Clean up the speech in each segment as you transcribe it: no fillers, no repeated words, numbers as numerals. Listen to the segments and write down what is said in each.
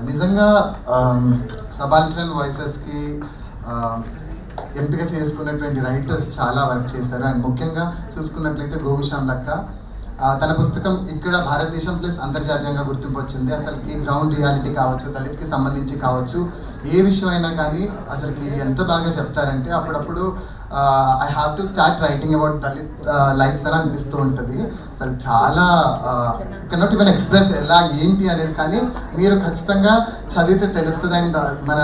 నిజంగా సబాల్టర్న్ వాయిసెస్కి ఎంపిక చేసుకున్నటువంటి రైటర్స్ చాలా వర్క్ చేశారు. అండ్ ముఖ్యంగా చూసుకున్నట్లయితే గోగుశ్యామ్ లక్క తన పుస్తకం ఇక్కడ భారతదేశం ప్లస్ అంతర్జాతీయంగా గుర్తింపు వచ్చింది. అసలుకి గ్రౌండ్ రియాలిటీ కావచ్చు, దళిత్కి సంబంధించి కావచ్చు, ఏ విషయం అయినా కానీ అసలుకి ఎంత బాగా చెప్తారంటే అప్పుడప్పుడు I have to start writing about Dalit lifes అని అనిపిస్తూ ఉంటుంది. అసలు చాలా కెనాట్ ఈవెన్ ఎక్స్ప్రెస్ ఎలా ఏంటి అనేది, కానీ మీరు ఖచ్చితంగా చదివితే తెలుస్తుంది. అండ్ మన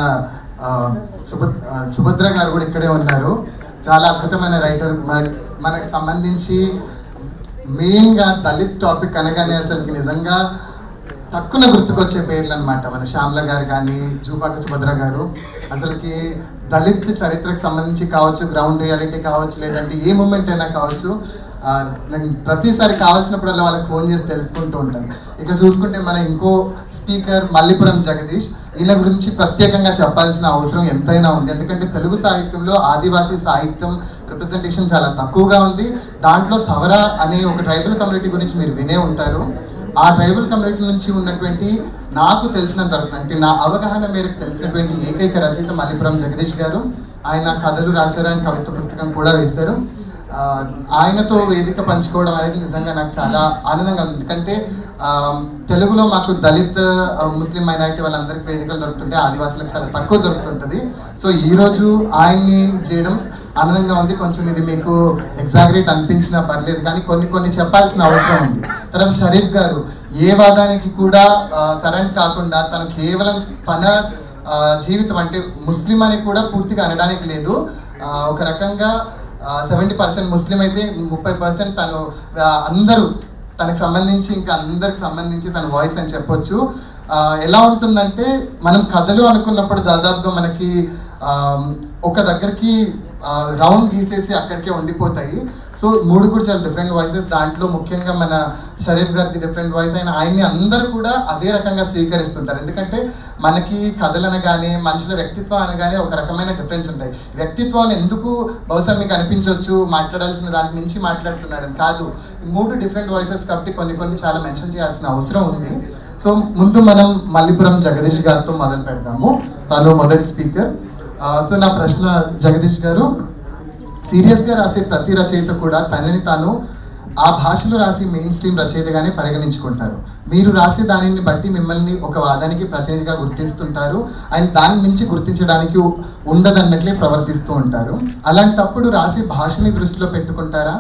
సుభద్ర గారు కూడా ఇక్కడే ఉన్నారు, చాలా అద్భుతమైన రైటర్. మనకు సంబంధించి మెయిన్గా దళిత్ టాపిక్ అనగానే అసలుకి నిజంగా తక్కువ గుర్తుకొచ్చే పేర్లు అనమాట. మన శ్యామల గారు కానీ, జూపాక సుభద్ర గారు. అసలుకి దళిత్ చరిత్రకు సంబంధించి కావచ్చు, గ్రౌండ్ రియాలిటీ కావచ్చు, లేదంటే ఏ మూమెంట్ అయినా కావచ్చు, నేను ప్రతిసారి కావాల్సినప్పుడల్లా వాళ్ళకి ఫోన్ చేసి తెలుసుకుంటూ ఉంటాను. ఇక చూసుకుంటే మన ఇంకో స్పీకర్ మల్లిపురం జగదీష్, ఈయన గురించి ప్రత్యేకంగా చెప్పాల్సిన అవసరం ఎంతైనా ఉంది. ఎందుకంటే తెలుగు సాహిత్యంలో ఆదివాసీ సాహిత్యం రిప్రజెంటేషన్ చాలా తక్కువగా ఉంది. దాంట్లో సవర అనే ఒక ట్రైబల్ కమ్యూనిటీ గురించి మీరు వినే ఉంటారు. ఆ ట్రైబల్ కమ్యూనిటీ నుంచి ఉన్నటువంటి నాకు తెలిసినంత వరకు, అంటే నా అవగాహన మేరకు తెలిసినటువంటి ఏకైక రచయిత మల్లిపురం జగదీష్ గారు. ఆయన కథలు రాశారు, ఆయన కవిత్వ పుస్తకం కూడా వేశారు. ఆయనతో వేదిక పంచుకోవడం అనేది నిజంగా నాకు చాలా ఆనందంగా ఉంది. ఎందుకంటే తెలుగులో మాకు దళిత్, ముస్లిం మైనారిటీ వాళ్ళందరికీ వేదికలు దొరుకుతుంటే ఆదివాసులకు చాలా తక్కువ దొరుకుతుంటుంది. సో ఈరోజు ఆయన్ని చేయడం ఆనందంగా ఉంది. కొంచెం ఇది మీకు ఎగ్జాగరేట్ అనిపించినా పర్లేదు, కానీ కొన్ని చెప్పాల్సిన అవసరం ఉంది. తర్వాత షరీఫ్ గారు ఏ వాదానికి కూడా సరెండర్ కాకుండా తను కేవలం తన జీవితం, అంటే ముస్లిం అని కూడా పూర్తిగా అనడానికి లేదు, ఒక రకంగా 70% ముస్లిం అయితే 30% తను అందరూ తనకు సంబంధించి ఇంకా అందరికి సంబంధించి తన వాయిస్ అని చెప్పొచ్చు. ఎలా ఉంటుందంటే మనం కథలు అనుకున్నప్పుడు దాదాపుగా మనకి ఒక దగ్గరికి రౌండ్ గీసేసి అక్కడికే ఉండిపోతాయి. సో 3 కూడా చాలా డిఫరెంట్ వాయిసెస్. దాంట్లో ముఖ్యంగా మన షరీఫ్ గారిది డిఫరెంట్ వాయిస్ అయిన ఆయన్ని అందరూ కూడా అదే రకంగా స్వీకరిస్తుంటారు. ఎందుకంటే మనకి కథలు అనగానే, మనుషుల వ్యక్తిత్వం అనగానే ఒక రకమైన డిఫరెన్స్ ఉంటాయి. వ్యక్తిత్వాన్ని ఎందుకు బహుశా మీకు అనిపించవచ్చు మాట్లాడాల్సిన దాని నుంచి మాట్లాడుతున్నాడని, కాదు, 3 డిఫరెంట్ వాయిసెస్ కాబట్టి కొన్ని చాలా మెన్షన్ చేయాల్సిన అవసరం ఉంది. సో ముందు మనం మల్లిపురం జగదీష్ గారితో మొదలు పెడదాము. తను మొదటి స్పీకర్. సో నా ప్రశ్న జగదీష్ గారు, సీరియస్గా రాసే ప్రతి రచయిత కూడా తనని తాను ఆ భాషలో రాసి మెయిన్ స్ట్రీమ్ రచయితగానే పరిగణించుకుంటారు. మీరు రాసే దానిని బట్టి మిమ్మల్ని ఒక వాదానికి ప్రతినిధిగా గుర్తిస్తుంటారు, అండ్ దాని నుంచి గుర్తించడానికి ఉండదన్నట్లే ప్రవర్తిస్తూ ఉంటారు. అలాంటప్పుడు రాసే భాషని దృష్టిలో పెట్టుకుంటారా,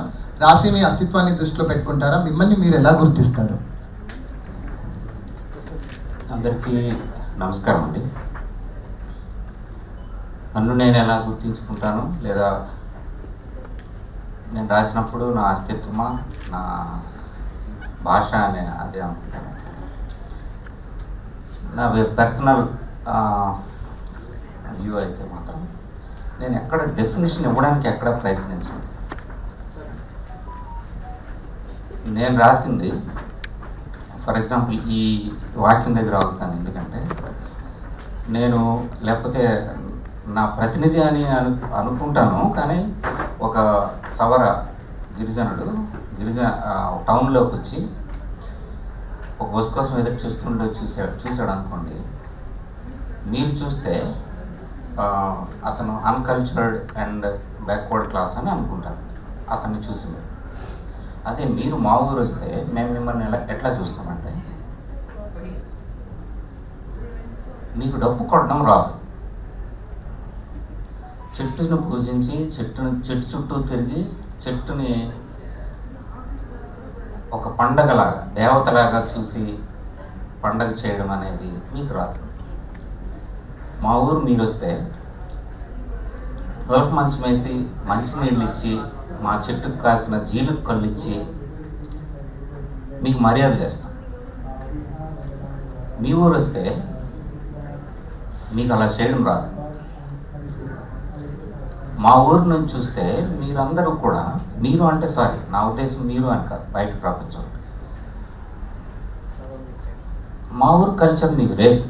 రాసే మీ అస్తిత్వాన్ని దృష్టిలో పెట్టుకుంటారా? మిమ్మల్ని మీరు ఎలా గుర్తిస్తారు? అందరికీ నమస్కారం అండి. నన్ను నేను ఎలా గుర్తించుకుంటాను, లేదా నేను రాసినప్పుడు నా అస్తిత్వమా, నా భాష అనే అదే అనుకుంటాను. నా పర్సనల్ వ్యూ అయితే మాత్రం నేను ఎక్కడ డెఫినేషన్ ఇవ్వడానికి ఎక్కడ ప్రయత్నించాను. నేను రాసింది, ఫర్ ఎగ్జాంపుల్ ఈ వాక్యం దగ్గర అవుతాను, ఎందుకంటే నేను లేకపోతే నా ప్రతినిధి అని అనుకుంటాను, కానీ ఒక సవర గిరిజనుడు టౌన్లోకి వచ్చి ఒక బస్ కోసం ఎదురు చూసాడు అనుకోండి. మీరు చూస్తే అతను అన్కల్చర్డ్ అండ్ బ్యాక్వర్డ్ క్లాస్ అని అనుకుంటారు అతన్ని చూసి. మీరు అదే మీరు మా ఊరు వస్తే మేము మిమ్మల్ని ఎట్లా చూస్తామంటే, మీకు డబ్బు కొట్టడం రాదు, చెట్టును పూజించి చెట్టు చుట్టూ తిరిగి చెట్టుని ఒక పండగలాగా, దేవతలాగా చూసి పండగ చేయడం అనేది మీకు రాదు. మా ఊరు మీరు వస్తే నొలక మంచం వేసి మంచినీళ్ళు ఇచ్చి మా చెట్టుకు కాసిన జీలుకు కళ్ళు ఇచ్చి మీకు మర్యాద చేస్తాం. మీ ఊరు వస్తే మీకు అలా చేయడం రాదు. మా ఊరు నుంచి చూస్తే మీరందరూ కూడా, మీరు అంటే సారీ నా ఉద్దేశం మీరు అని కాదు, బయట ప్రపంచం, మా ఊరు కల్చర్ మీకు లేదు,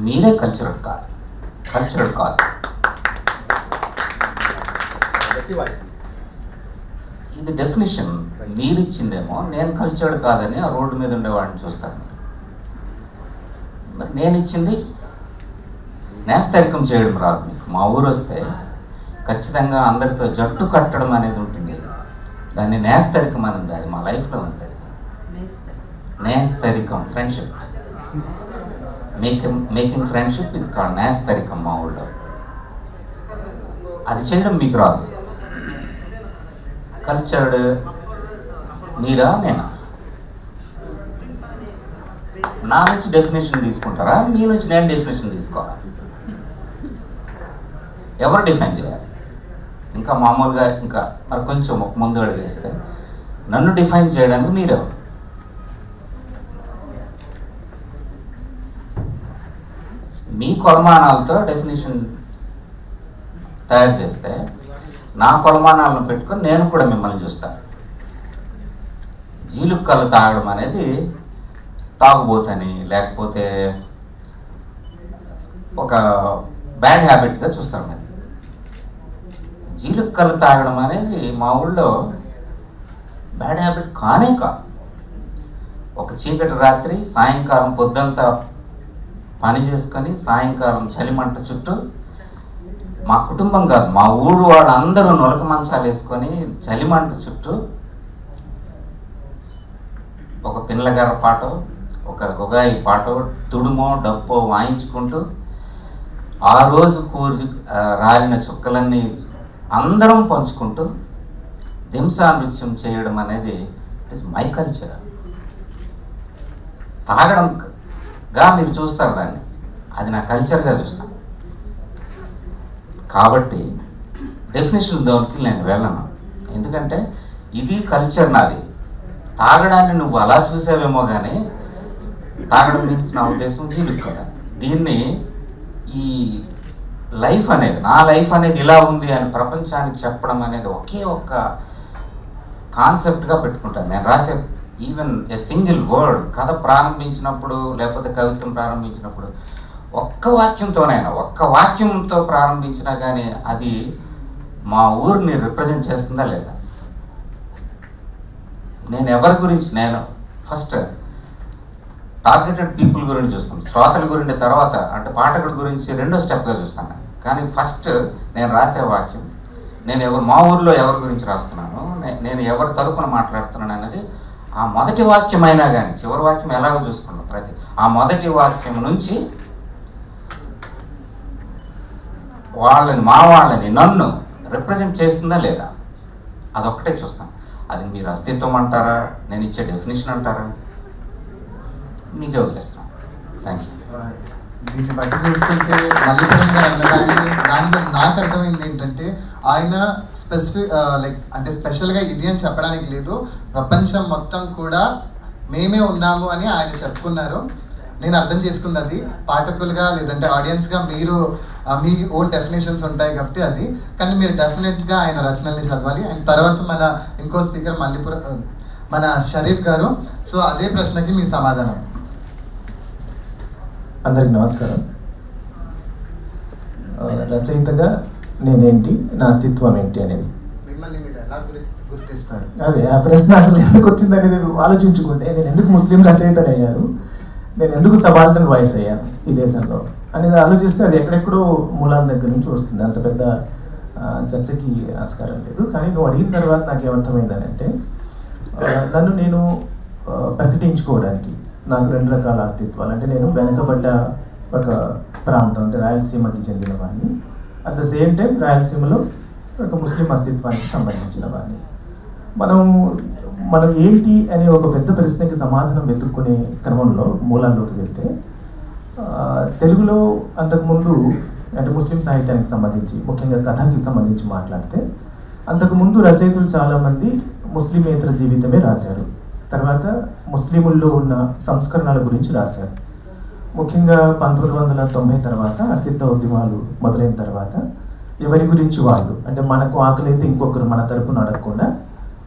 మీరే కల్చరల్ కాదు. ఇది డెఫినేషన్ మీరు ఇచ్చిందేమో, నేను కల్చర్డ్ కాదని ఆ రోడ్డు మీద ఉండేవాడిని చూస్తాను. మరి నేను ఇచ్చింది నేస్తరికం చేయడం రాదు మీకు. మా ఊరు వస్తే ఖచ్చితంగా అందరితో జట్టు కట్టడం అనేది ఉంటుంది. దాన్ని నేస్తరికం అని ఉంది, అది మా లైఫ్లో ఉంది. అది నేస్తరికం, friendship, making friendship is called నేస్తరికం మా ఊళ్ళో. అది చేయడం మీకు రాదు. కల్చర్డ్ మీరా నేనా? నా నుంచి డెఫినేషన్ తీసుకుంటారా, మీ నుంచి నేను డెఫినేషన్ తీసుకోవాలా? ఎవరు డిఫైన్ చేయాలి? ఇంకా మామూలుగా ఇంకా మరి కొంచెం ముందు అడుగు వేస్తే నన్ను డిఫైన్ చేయడానికి మీరెవరు? మీ కొలమానాలతో డెఫినేషన్ తయారు చేస్తే నా కొలమానాలను పెట్టుకొని నేను కూడా మిమ్మల్ని చూస్తాను. జీలుక్కలు తాగడం అనేది తాగుబోతని లేకపోతే ఒక బ్యాడ్ హ్యాబిట్గా చూస్తాను. మరి జీలుక్కలు తాగడం అనేది మా ఊళ్ళో బ్యాడ్ హ్యాబిట్ కానే కాదు. ఒక చీకటి రాత్రి సాయంకాలం పొద్దంతా పని చేసుకొని సాయంకాలం చలిమంట చుట్టూ మా కుటుంబం కాదు మా ఊరు వాళ్ళందరూ నొలక మంచాలు వేసుకొని చలిమంట చుట్టూ ఒక పిల్లగార పాటో ఒక గొగాయి పాటో తుడుమో డప్పో వాయించుకుంటూ ఆ రోజు రాలిన చుక్కలన్నీ అందరం పంచుకుంటూ దింసా నృత్యం చేయడం అనేది ఇట్ ఇస్ మై కల్చర్. తాగడంగా మీరు చూస్తారు దాన్ని, అది నా కల్చర్గా చూస్తాను. కాబట్టి డెఫినేషన్ దోనికి నేను వెళ్ళను. ఎందుకంటే ఇది కల్చర్ నాది. తాగడాన్ని నువ్వు అలా చూసావేమో కానీ తాగడం మీన్స్ నా ఉద్దేశం జీలుక్కడ. దీన్ని ఈ లైఫ్ అనేది నా లైఫ్ అనేది ఇలా ఉంది అని ప్రపంచానికి చెప్పడం అనేది ఒకే ఒక్క కాన్సెప్ట్గా పెట్టుకుంటాను. నేను రాసే ఈవెన్ ఏ సింగిల్ వర్డ్ కథ ప్రారంభించినప్పుడు లేకపోతే కవిత్వం ప్రారంభించినప్పుడు ఒక్క వాక్యంతో ప్రారంభించినా కానీ అది మా ఊరిని రిప్రజెంట్ చేస్తుందా లేదా? నేను ఎవరి గురించి, నేను ఫస్ట్ టార్గెటెడ్ పీపుల్ గురించి చూస్తాను, శ్రోతల గురించి తర్వాత అంటే పాఠకుడి గురించి రెండో స్టెప్గా చూస్తాను. కానీ ఫస్ట్ నేను రాసే వాక్యం, నేను మా ఊరిలో ఎవరి గురించి రాస్తున్నాను, నేను ఎవరి తరపున మాట్లాడుతున్నాను అనేది ఆ మొదటి వాక్యం అయినా కానీ చివరి వాక్యం ఎలాగో చూసుకున్నాను. ఆ మొదటి వాక్యం నుంచి వాళ్ళని నన్ను రిప్రజెంట్ చేస్తుందా లేదా అదొక్కటే చూస్తాను. అది మీరు అస్తిత్వం అంటారా, నేను ఇచ్చే డెఫినేషన్ అంటారా, మీకే వదిలేస్తాను. Thank you. దీన్ని బట్టి చూసుకుంటే మల్లీపురం గారు అన్నదాన్ని దానిలో నాకు అర్థమైంది ఏంటంటే ఆయన స్పెషల్గా ఇది అని చెప్పడానికి లేదు, ప్రపంచం మొత్తం కూడా మేమే ఉన్నాము అని ఆయన చెప్పుకున్నారు. నేను అర్థం చేసుకున్నది పాఠకులుగా లేదంటే ఆడియన్స్గా మీరు మీ ఓన్ డెఫినేషన్స్ ఉంటాయి కాబట్టి అది, కానీ మీరు డెఫినెట్గా ఆయన రచనల్ని చదవాలి. అండ్ తర్వాత మన ఇంకో స్పీకర్ మన షరీఫ్ గారు. సో అదే ప్రశ్నకి మీ సమాధానం. అందరికి నమస్కారం. రచయితగా నేనేంటి, నా అస్తిత్వం ఏంటి అనేది మిమ్మల్ని మీరు ఎలా గుర్తిస్తారు? అదే ఆ ప్రశ్న అసలు ఎందుకు వచ్చింది అనేది ఆలోచించుకుంటే, నేను ఎందుకు ముస్లిం రచయితని అయ్యాను, నేను ఎందుకు సబాల్టన్ వాయిస్ అయ్యాను ఈ దేశంలో అనేది ఆలోచిస్తే అది ఎక్కడెక్కడో మూలాల దగ్గర నుంచి వస్తుంది. అంత పెద్ద చర్చకి ఆస్కారం లేదు. కానీ నువ్వు అడిగిన తర్వాత నాకు ఏమర్థమైందని అంటే, నన్ను నేను ప్రకటించుకోవడానికి నాకు రెండు రకాల అస్తిత్వాలు. అంటే నేను వెనకబడ్డ ఒక ప్రాంతం అంటే రాయలసీమకి చెందిన వాడిని, అట్ ద సేమ్ టైం రాయలసీమలో ఒక ముస్లిం అస్తిత్వానికి సంబంధించిన వాడిని. మనం ఏంటి అనే ఒక పెద్ద ప్రశ్నకి సమాధానం వెతుక్కునే క్రమంలో మూలాల్లోకి వెళ్తే, తెలుగులో అంతకుముందు అంటే ముస్లిం సాహిత్యానికి సంబంధించి ముఖ్యంగా కథకి సంబంధించి మాట్లాడితే అంతకుముందు రచయితలు చాలామంది ముస్లిమేతర జీవితమే రాశారు. తర్వాత ముస్లిముల్లో ఉన్న సంస్కరణల గురించి రాశారు. ముఖ్యంగా 1990 తర్వాత అస్తిత్వ ఉద్యమాలు మొదలైన తర్వాత ఎవరి గురించి వాళ్ళు, అంటే మనకు ఆకలి అయితే ఇంకొకరు మన తరపున అడగకుండా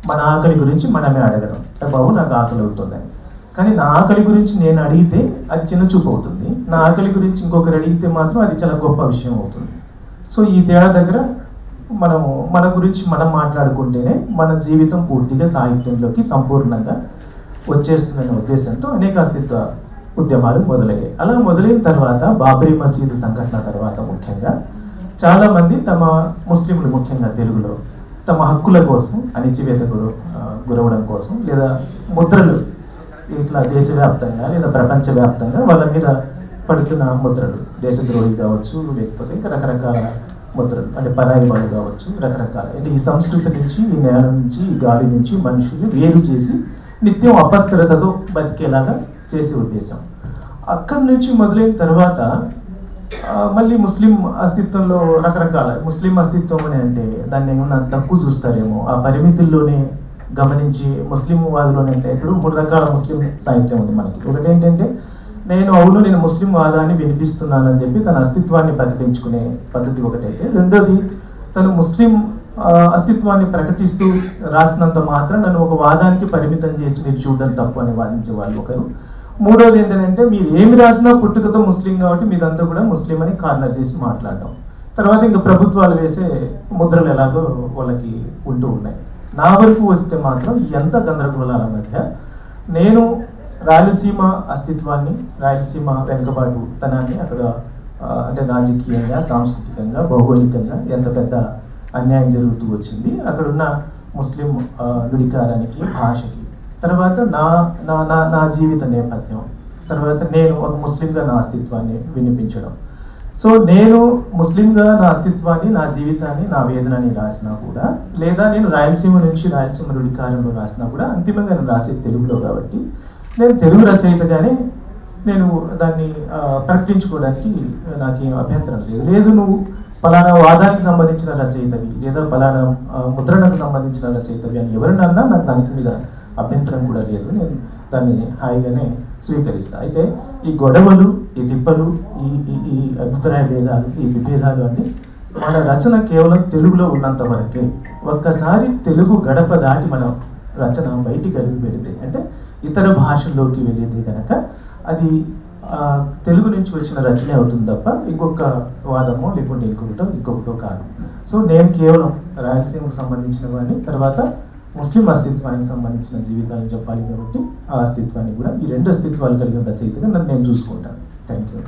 మన ఆకలి గురించి మనమే అడగడం, బాబు నాకు ఆకలి అవుతుందని. కానీ నా ఆకలి గురించి నేను అడిగితే అది చిన్న చూపు అవుతుంది, నా ఆకలి గురించి ఇంకొకరు అడిగితే మాత్రం అది చాలా గొప్ప విషయం అవుతుంది. సో ఈ తేడా దగ్గర మన గురించి మనం మాట్లాడుకుంటేనే మన జీవితం పూర్తిగా సాహిత్యంలోకి సంపూర్ణంగా వచ్చేస్తుందనే ఉద్దేశంతో అనేక అస్తిత్వ ఉద్యమాలు మొదలయ్యాయి. అలా మొదలైన తర్వాత బాబ్రీ మసీదు సంఘటన తర్వాత ముఖ్యంగా చాలామంది తమ ముస్లింలు ముఖ్యంగా తెలుగులో తమ హక్కుల కోసం అణిచివేత గురవడం కోసం లేదా ముద్రలు ఇట్లా దేశవ్యాప్తంగా లేదా ప్రపంచవ్యాప్తంగా వాళ్ళ మీద పడుతున్న ముద్రలు దేశద్రోహి కావచ్చు, లేకపోతే ఇంకా రకరకాల ముద్రలు అంటే పరాయి వాళ్ళు కావచ్చు, రకరకాల అంటే ఈ సంస్కృతి నుంచి, ఈ నేల నుంచి, ఈ గాలి నుంచి మనుషులు వేరు చేసి నిత్యం అభద్రతతో బతికేలాగా చేసే ఉద్దేశం. అక్కడి నుంచి మొదలైన తర్వాత మళ్ళీ ముస్లిం అస్తిత్వంలో రకరకాల ముస్లిం అస్తిత్వం అని అంటే దాన్ని ఏమన్నా తక్కువ చూస్తారేమో, ఆ పరిమితుల్లోనే గమనించి ముస్లిం వాదులోనే అంటే ఇప్పుడు 3 రకాల ముస్లిం సాహిత్యం ఉంది మనకి. ఒకటి ఏంటంటే నేను ముస్లిం వాదాన్ని వినిపిస్తున్నానని చెప్పి తన అస్తిత్వాన్ని ప్రకటించుకునే పద్ధతి ఒకటైతే, రెండోది తను ముస్లిం అస్తిత్వాన్ని ప్రకటిస్తూ రాసినంత మాత్రం నన్ను ఒక వాదానికి పరిమితం చేసి మీరు చూడడం తప్పు అని వాదించే వాళ్ళు ఒకరు. మూడోది ఏంటంటే మీరు ఏమి రాసినా పుట్టుకతో ముస్లిం కాబట్టి మీదంతా కూడా ముస్లిం అని కార్నర్ చేసి మాట్లాడడం. తర్వాత ఇంకా ప్రభుత్వాలు వేసే ముద్రలు ఎలాగో వాళ్ళకి ఉంటూ ఉన్నాయి. నా వరకు వస్తే మాత్రం ఎంత గందరగోళాల మధ్య నేను రాయలసీమ అస్తిత్వాన్ని, రాయలసీమ వెనుకబాటు తనాన్ని అక్కడ అంటే రాజకీయంగా, సాంస్కృతికంగా, భౌగోళికంగా ఎంత పెద్ద అన్యాయం జరుగుతూ వచ్చింది అక్కడున్న ముస్లిం నుడికారానికి, భాషకి, తర్వాత నా జీవిత నేపథ్యం, తర్వాత నేను ఒక ముస్లింగా నా అస్తిత్వాన్ని వినిపించడం. సో నేను ముస్లింగా నా అస్తిత్వాన్ని, నా జీవితాన్ని, నా వేదనని రాసినా కూడా, లేదా నేను రాయలసీమ నుంచి రాయలసీమ నుడికారంలో రాసినా కూడా అంతిమంగా నేను రాసేది తెలుగులో కాబట్టి నేను తెలుగు రచయితగానే నేను దాన్ని ప్రకటించుకోవడానికి నాకేం అభ్యంతరం లేదు. నువ్వు పలానా వాదానికి సంబంధించిన రచయితవి లేదా పలానా ముద్రణకు సంబంధించిన రచయితవి అని ఎవరినన్నా నాకు దానికి మీద అభ్యంతరం కూడా లేదు. నేను దాన్ని హాయిగానే స్వీకరిస్తా. అయితే ఈ గొడవలు, ఈ తిప్పలు, ఈ అభిప్రాయ భేదాలు, ఈ విభేదాలు అన్నీ మన రచన కేవలం తెలుగులో ఉన్నంత వరకే. ఒక్కసారి తెలుగు గడప దాటి మన రచన బయటికి అడుగు పెడితే అంటే ఇతర భాషల్లోకి వెళ్ళేది కనుక అది తెలుగు నుంచి వచ్చిన రచనే అవుతుంది తప్ప ఇంకొక వాదమో లేకుంటే ఇంకొకటో కాదు. సో నేను కేవలం రాయలసీమకు సంబంధించిన వాడిని, తర్వాత ముస్లిం అస్తిత్వానికి సంబంధించిన జీవితాలను చెప్పాలి కాబట్టి ఆ అస్తిత్వాన్ని కూడా ఈ 2 అస్తిత్వాలు కలిగిన రచయితగా నేను చూసుకుంటాను. Thank you.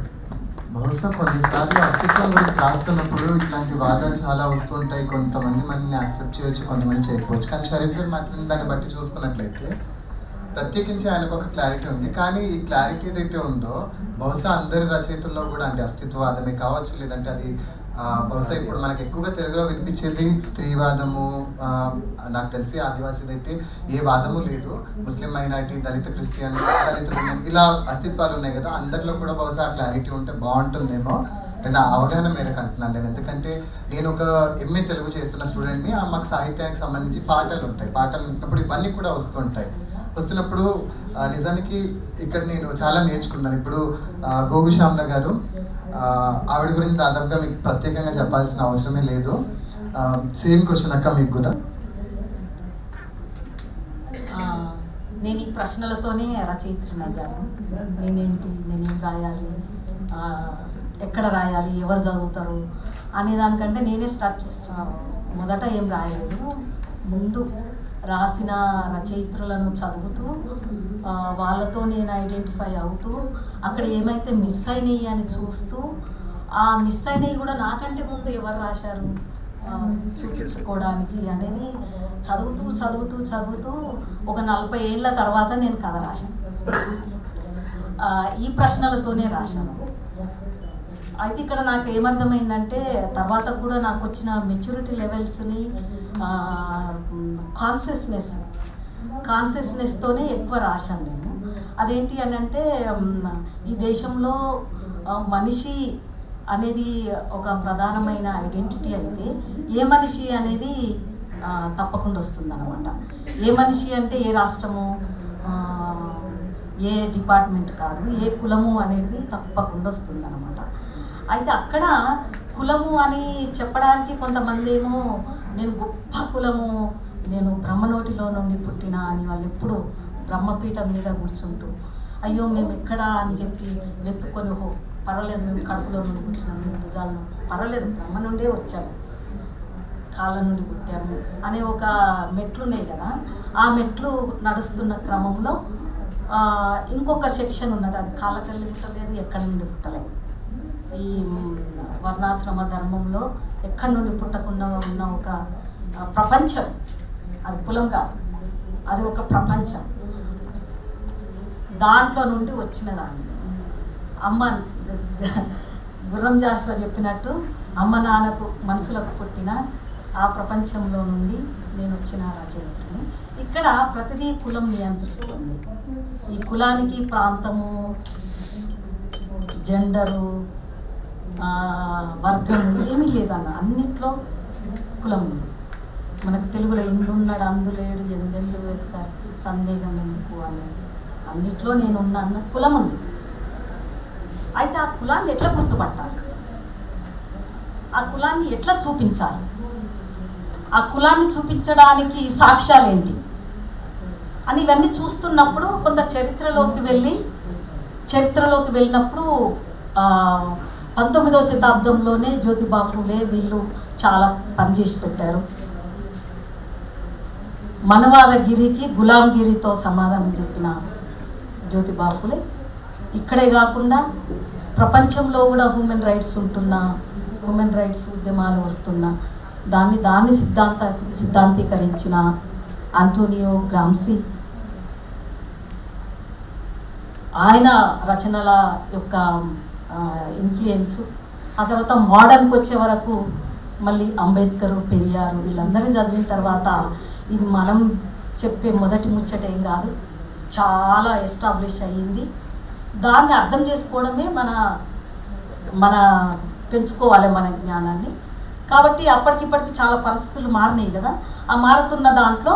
బహుశా కొన్నిసార్లు అస్తిత్వం గురించి రాస్తున్నప్పుడు ఇట్లాంటి వాదాలు చాలా వస్తుంటాయి. కొంతమంది మనల్ని యాక్సెప్ట్ చేయొచ్చు, కొంతమంది చేయకపోవచ్చు. కానీ షరీఫ్ గారు మాట్లాడిన దాన్ని బట్టి చూసుకున్నట్లయితే ప్రత్యేకించి ఆయనకు ఒక క్లారిటీ ఉంది. కానీ ఈ క్లారిటీ ఏదైతే ఉందో బహుశా అందరి రచయితల్లో కూడా అంటే అస్తిత్వవాదమే కావచ్చు, లేదంటే అది బహుశా ఇప్పుడు మనకు ఎక్కువగా తెలుగులో వినిపించేది స్త్రీవాదము, నాకు తెలిసి ఆదివాసీదైతే ఏ వాదము లేదు, ముస్లిం మైనారిటీ, దళిత క్రిస్టియన్, దళిత విమెన్, ఇలా అస్తిత్వాలు ఉన్నాయి కదా. అందరిలో కూడా బహుశా ఆ క్లారిటీ ఉంటే బాగుంటుందేమో నా అవగాహన మేరకు అంటున్నాను నేను. ఎందుకంటే నేను ఒక ఎంఏ తెలుగు చేస్తున్న స్టూడెంట్ని, మాకు సాహిత్యానికి సంబంధించి పాటలు ఉంటాయి. పాటలు ఉంటున్నప్పుడు ఇవన్నీ కూడా వస్తున్నప్పుడు నిజానికి ఇక్కడ నేను చాలా నేర్చుకున్నాను. ఇప్పుడు గోగు శ్యామ్ల గారు, ఆవిడ గురించి దాదాపుగా మీకు ప్రత్యేకంగా చెప్పాల్సిన అవసరమే లేదు. సేమ్ క్వశ్చన్ అక్క మీకు కూడా. నేను ఈ ప్రశ్నలతోనే రచయిత్రిని అయ్యాను. నేనేం రాయాలి, ఎక్కడ రాయాలి, ఎవరు చదువుతారు అనే దానికంటే నేనే స్టార్ట్ చేస్తాను. మొదట ఏం రాయలేదు, ముందు రాసిన రచయిత్రులను చదువుతూ వాళ్ళతో నేను ఐడెంటిఫై అవుతూ అక్కడ ఏమైతే మిస్ అయినాయి అని చూస్తూ, ఆ మిస్ అయినవి కూడా నాకంటే ముందు ఎవరు రాశారు చూపించుకోవడానికి అనేది చదువుతూ ఒక 40 ఏళ్ళ తర్వాత నేను కథ రాశాను. ఈ ప్రశ్నలతోనే రాశాను. అయితే ఇక్కడ నాకు ఏమర్థమైందంటే తర్వాత కూడా నాకు వచ్చిన మెచ్యూరిటీ లెవెల్స్ని, కాన్షియస్నెస్తోనే ఎక్కువ రాశాను నేను. అదేంటి అని అంటే ఈ దేశంలో మనిషి అనేది ఒక ప్రధానమైన ఐడెంటిటీ అయితే ఏ మనిషి అనేది తప్పకుండా వస్తుంది అన్నమాట. ఏ మనిషి అంటే ఏ రాష్ట్రము, ఏ డిపార్ట్మెంట్ కాదు, ఏ కులము అనేది తప్పకుండా వస్తుంది అన్నమాట. అయితే అక్కడ కులము అని చెప్పడానికి కొంతమంది ఏమో నేను గొప్ప కులము, నేను బ్రహ్మనోటిలో నుండి పుట్టిన అని వాళ్ళు ఎప్పుడు బ్రహ్మపీఠం మీద కూర్చుంటూ అయ్యో మేము ఎక్కడా అని చెప్పి వెతుక్కొని పర్వాలేదు మేము కడుపులో నుండి పుట్టినాం, మేము భుజాలను పర్వాలేదు బ్రహ్మ నుండే వచ్చాము, కాళ్ళ నుండి పుట్టాము అనే ఒక మెట్లు ఉన్నాయి కదా. ఆ మెట్లు నడుస్తున్న క్రమంలో ఇంకొక సెక్షన్ ఉన్నది, అది కాళ్ళకెళ్ళి పుట్టలేదు, ఎక్కడి నుండి పుట్టలేదు. ఈ వర్ణాశ్రమ ధర్మంలో ఎక్కడి నుండి పుట్టకుండా ఉన్న ఒక ప్రపంచం, అది కులం కాదు, అది ఒక ప్రపంచం. దాంట్లో నుండి వచ్చిన దాన్ని అమ్మ గుర్రం జాషువా చెప్పినట్టు అమ్మ నాన్నకు మనసులకు పుట్టిన ఆ ప్రపంచంలో నుండి నేను వచ్చిన రచయిత్రిని. ఇక్కడ ప్రతిదీ కులం నియంత్రిస్తుంది. ఈ కులానికి ప్రాంతము, జెండరు, వర్గము ఏమీ లేదన్న, అన్నిట్లో కులం ఉంది. మనకు తెలుగులో ఇందున్నాడు అందులేడు ఎందెందు వెతుక సందేహం ఎందుకు అని, అన్నిట్లో నేనున్నా అన్న కులం ఉంది. అయితే ఆ కులాన్ని ఎట్లా గుర్తుపట్టాలి, ఆ కులాన్ని ఎట్లా చూపించాలి, ఆ కులాన్ని చూపించడానికి సాక్ష్యాలు ఏంటి అని ఇవన్నీ చూస్తున్నప్పుడు కొంత చరిత్రలోకి వెళ్ళినప్పుడు 19వ శతాబ్దంలోనే జ్యోతిబా ఫూలే వీళ్ళు చాలా పనిచేసి పెట్టారు. మనవాదగిరికి గులాంగిరితో సమాధానం చెప్పిన జ్యోతిబా ఫూలే ఇక్కడే కాకుండా ప్రపంచంలో కూడా హ్యూమన్ రైట్స్ ఉద్యమాలు వస్తున్న దాన్ని సిద్ధాంతీకరించిన ఆంటోనియో గ్రాంసీ, ఆయన రచనల యొక్క ఇన్ఫ్లుయెన్స్, ఆ తర్వాత మోడర్న్కి వచ్చే వరకు మళ్ళీ అంబేద్కర్, పెరియారు వీళ్ళందరినీ చదివిన తర్వాత ఇది మనం చెప్పే మొదటి ముచ్చట ఏం కాదు, చాలా ఎస్టాబ్లిష్ అయ్యింది. దాన్ని అర్థం చేసుకోవడమే మన పెంచుకోవాలి మన జ్ఞానాన్ని. కాబట్టి అప్పటికిప్పటికి చాలా పరిస్థితులు మారినాయి కదా, ఆ మారుతున్న దాంట్లో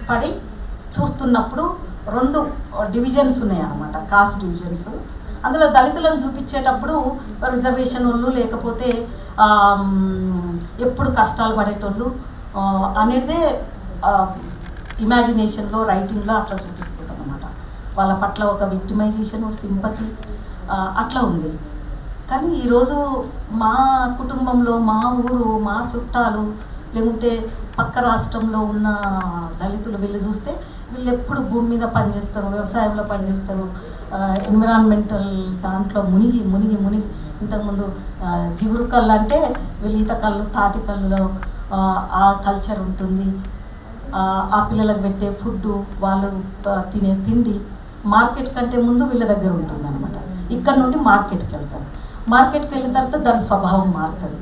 పడి చూస్తున్నప్పుడు 2 డివిజన్స్ ఉన్నాయి అన్నమాట, కాస్ట్ డివిజన్స్. అందులో దళితులను చూపించేటప్పుడు రిజర్వేషన్ వాళ్ళు, లేకపోతే ఎప్పుడు కష్టాలు పడేటోళ్ళు అనేదే ఇమాజినేషన్లో, రైటింగ్లో అట్లా చూపిస్తుంటాం అన్నమాట. వాళ్ళ పట్ల ఒక విక్టిమైజేషన్, సింపతి అట్లా ఉంది. కానీ ఈరోజు మా కుటుంబంలో, మా ఊరు, మా చుట్టాలు, లేకుంటే పక్క రాష్ట్రంలో ఉన్న దళితులు వీళ్ళు చూస్తే వీళ్ళు ఎప్పుడు భూమి మీద పనిచేస్తారు, వ్యవసాయంలో పనిచేస్తారు, ఎన్విరాన్మెంటల్ దాంట్లో మునిగి ఇంతకుముందు జిగురు కళ్ళు అంటే వీళ్ళు ఈత కళ్ళు, తాటి కళ్ళులో ఆ కల్చర్ ఉంటుంది. ఆ పిల్లలకు పెట్టే ఫుడ్డు, వాళ్ళు తినే తిండి మార్కెట్ కంటే ముందు వీళ్ళ దగ్గర ఉంటుంది అనమాట. ఇక్కడ నుండి మార్కెట్కి వెళ్తారు, మార్కెట్కి వెళ్ళిన తర్వాత దాని స్వభావం మారుతుంది.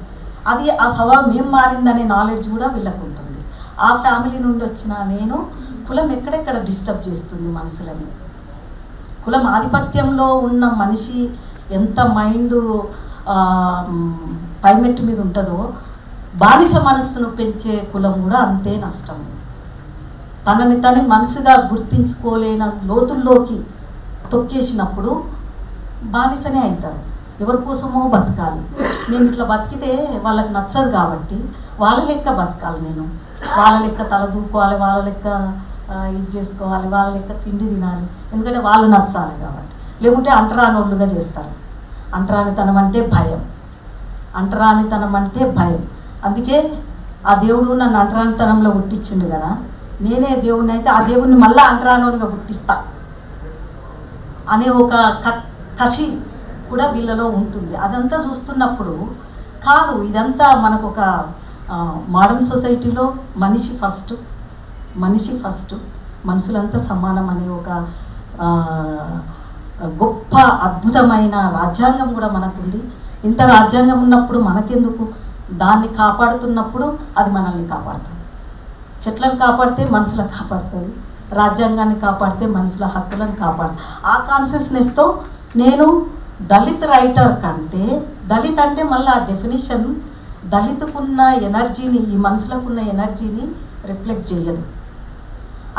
అది ఆ స్వభావం ఏం మారిందనే నాలెడ్జ్ కూడా వీళ్ళకు ఉంటుంది. ఆ ఫ్యామిలీ నుండి వచ్చిన నేను కులం ఎక్కడెక్కడ డిస్టర్బ్ చేస్తుంది మనుషులని, కులం ఆధిపత్యంలో ఉన్న మనిషి ఎంత మైండ్ పైమెట్టు మీద ఉంటుందో, బానిస మనస్సును పెంచే కులం కూడా అంతే నష్టం. తనని మనసుగా గుర్తించుకోలేని లోతుల్లోకి తొక్కేసినప్పుడు బానిసనే అవుతారు. ఎవరి కోసమో బతకాలి. నేను ఇట్లా బతికితే వాళ్ళకి నచ్చదు కాబట్టి వాళ్ళ లెక్క బతకాలి, నేను వాళ్ళ లెక్క తల దూకోవాలి, వాళ్ళ లెక్క ఇది చేసుకోవాలి, వాళ్ళ లెక్క తిండి తినాలి, ఎందుకంటే వాళ్ళు నచ్చాలి కాబట్టి. లేకుంటే అంటరానోళ్ళుగా చేస్తారు. అంటరానితనం అంటే భయం. అందుకే ఆ దేవుడు నన్ను అంటరానితనంలో పుట్టించిండు కదా, నేనే దేవుడిని అయితే ఆ దేవుడిని మళ్ళీ అంటరానోనిగా పుట్టిస్తా అనే ఒక కసి కూడా వీళ్ళలో ఉంటుంది. అదంతా చూస్తున్నప్పుడు కాదు, ఇదంతా మనకు ఒక మోడర్న్ సొసైటీలో మనిషి ఫస్ట్, మనుషులంతా సమానం అనే ఒక గొప్ప అద్భుతమైన రాజ్యాంగం కూడా మనకుంది. ఇంత రాజ్యాంగం ఉన్నప్పుడు మనకెందుకు, దాన్ని కాపాడుతున్నప్పుడు అది మనల్ని కాపాడుతుంది. చెట్లను కాపాడితే మనుషులను కాపాడుతుంది, రాజ్యాంగాన్ని కాపాడితే మనుషుల హక్కులను కాపాడుతుంది. ఆ కాన్షియస్నెస్తో నేను దళిత్ రైటర్ కంటే, దళిత్ అంటే మళ్ళీ ఆ డెఫినేషన్ దళితుకున్న ఎనర్జీని, ఈ మనుషులకున్న ఎనర్జీని రిఫ్లెక్ట్ చేయదు.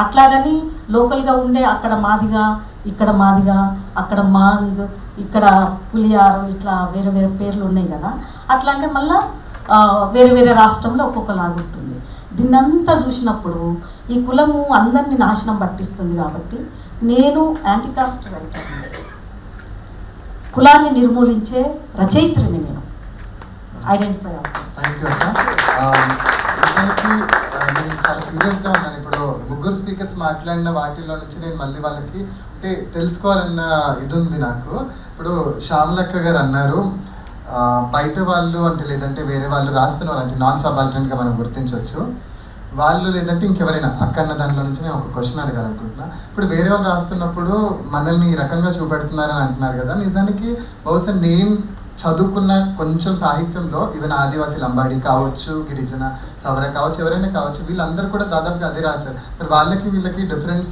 అట్లాగని లోకల్గా ఉండే అక్కడ మాదిగా, ఇక్కడ మాదిగా, అక్కడ మాంగ్, ఇక్కడ పులియారు, ఇట్లా వేరే వేరే పేర్లు ఉన్నాయి కదా, అట్లా అంటే మళ్ళీ వేరే వేరే రాష్ట్రంలో ఒక్కొక్కలాగా ఉంటుంది. దీన్నంతా చూసినప్పుడు ఈ కులము అందరినీ నాశనం పట్టిస్తుంది. కాబట్టి నేను యాంటీకాస్ట్ రైటర్, కులాన్ని నిర్మూలించే రచయిత్రిని నేను ఐడెంటిఫై అవుతాను. థ్యాంక్ యూ అక్క. నిజానికి నేను చాలా క్యూరియస్గా ఉన్నాను. ఇప్పుడు ముగ్గురు స్పీకర్స్ మాట్లాడిన వాటిల్లో నుంచి నేను మళ్ళీ వాళ్ళకి అంటే తెలుసుకోవాలన్న ఇది ఉంది నాకు. ఇప్పుడు శ్యామలక్క గారు అన్నారు బయట వాళ్ళు అంటే లేదంటే వేరే వాళ్ళు రాస్తున్న వాళ్ళు అంటే నాన్ సబాల్టర్న్గా మనం గుర్తించవచ్చు వాళ్ళు లేదంటే ఇంకెవరైనా అక్కన్న దాంట్లో నుంచి నేను ఒక క్వశ్చన్ అడగాలనుకుంటున్నా. ఇప్పుడు వేరే వాళ్ళు రాస్తున్నప్పుడు మనల్ని ఈ రకంగా చూపెడుతున్నారని అంటున్నారు కదా, నిజానికి బహుశా నేను చదువుకున్న కొంచెం సాహిత్యంలో ఈవెన్ ఆదివాసీ లంబాడి కావచ్చు, గిరిజన సవర కావచ్చు, ఎవరైనా కావచ్చు, వీళ్ళందరూ కూడా దాదాపుగా అదే రాశారు. మరి వాళ్ళకి వీళ్ళకి డిఫరెన్స్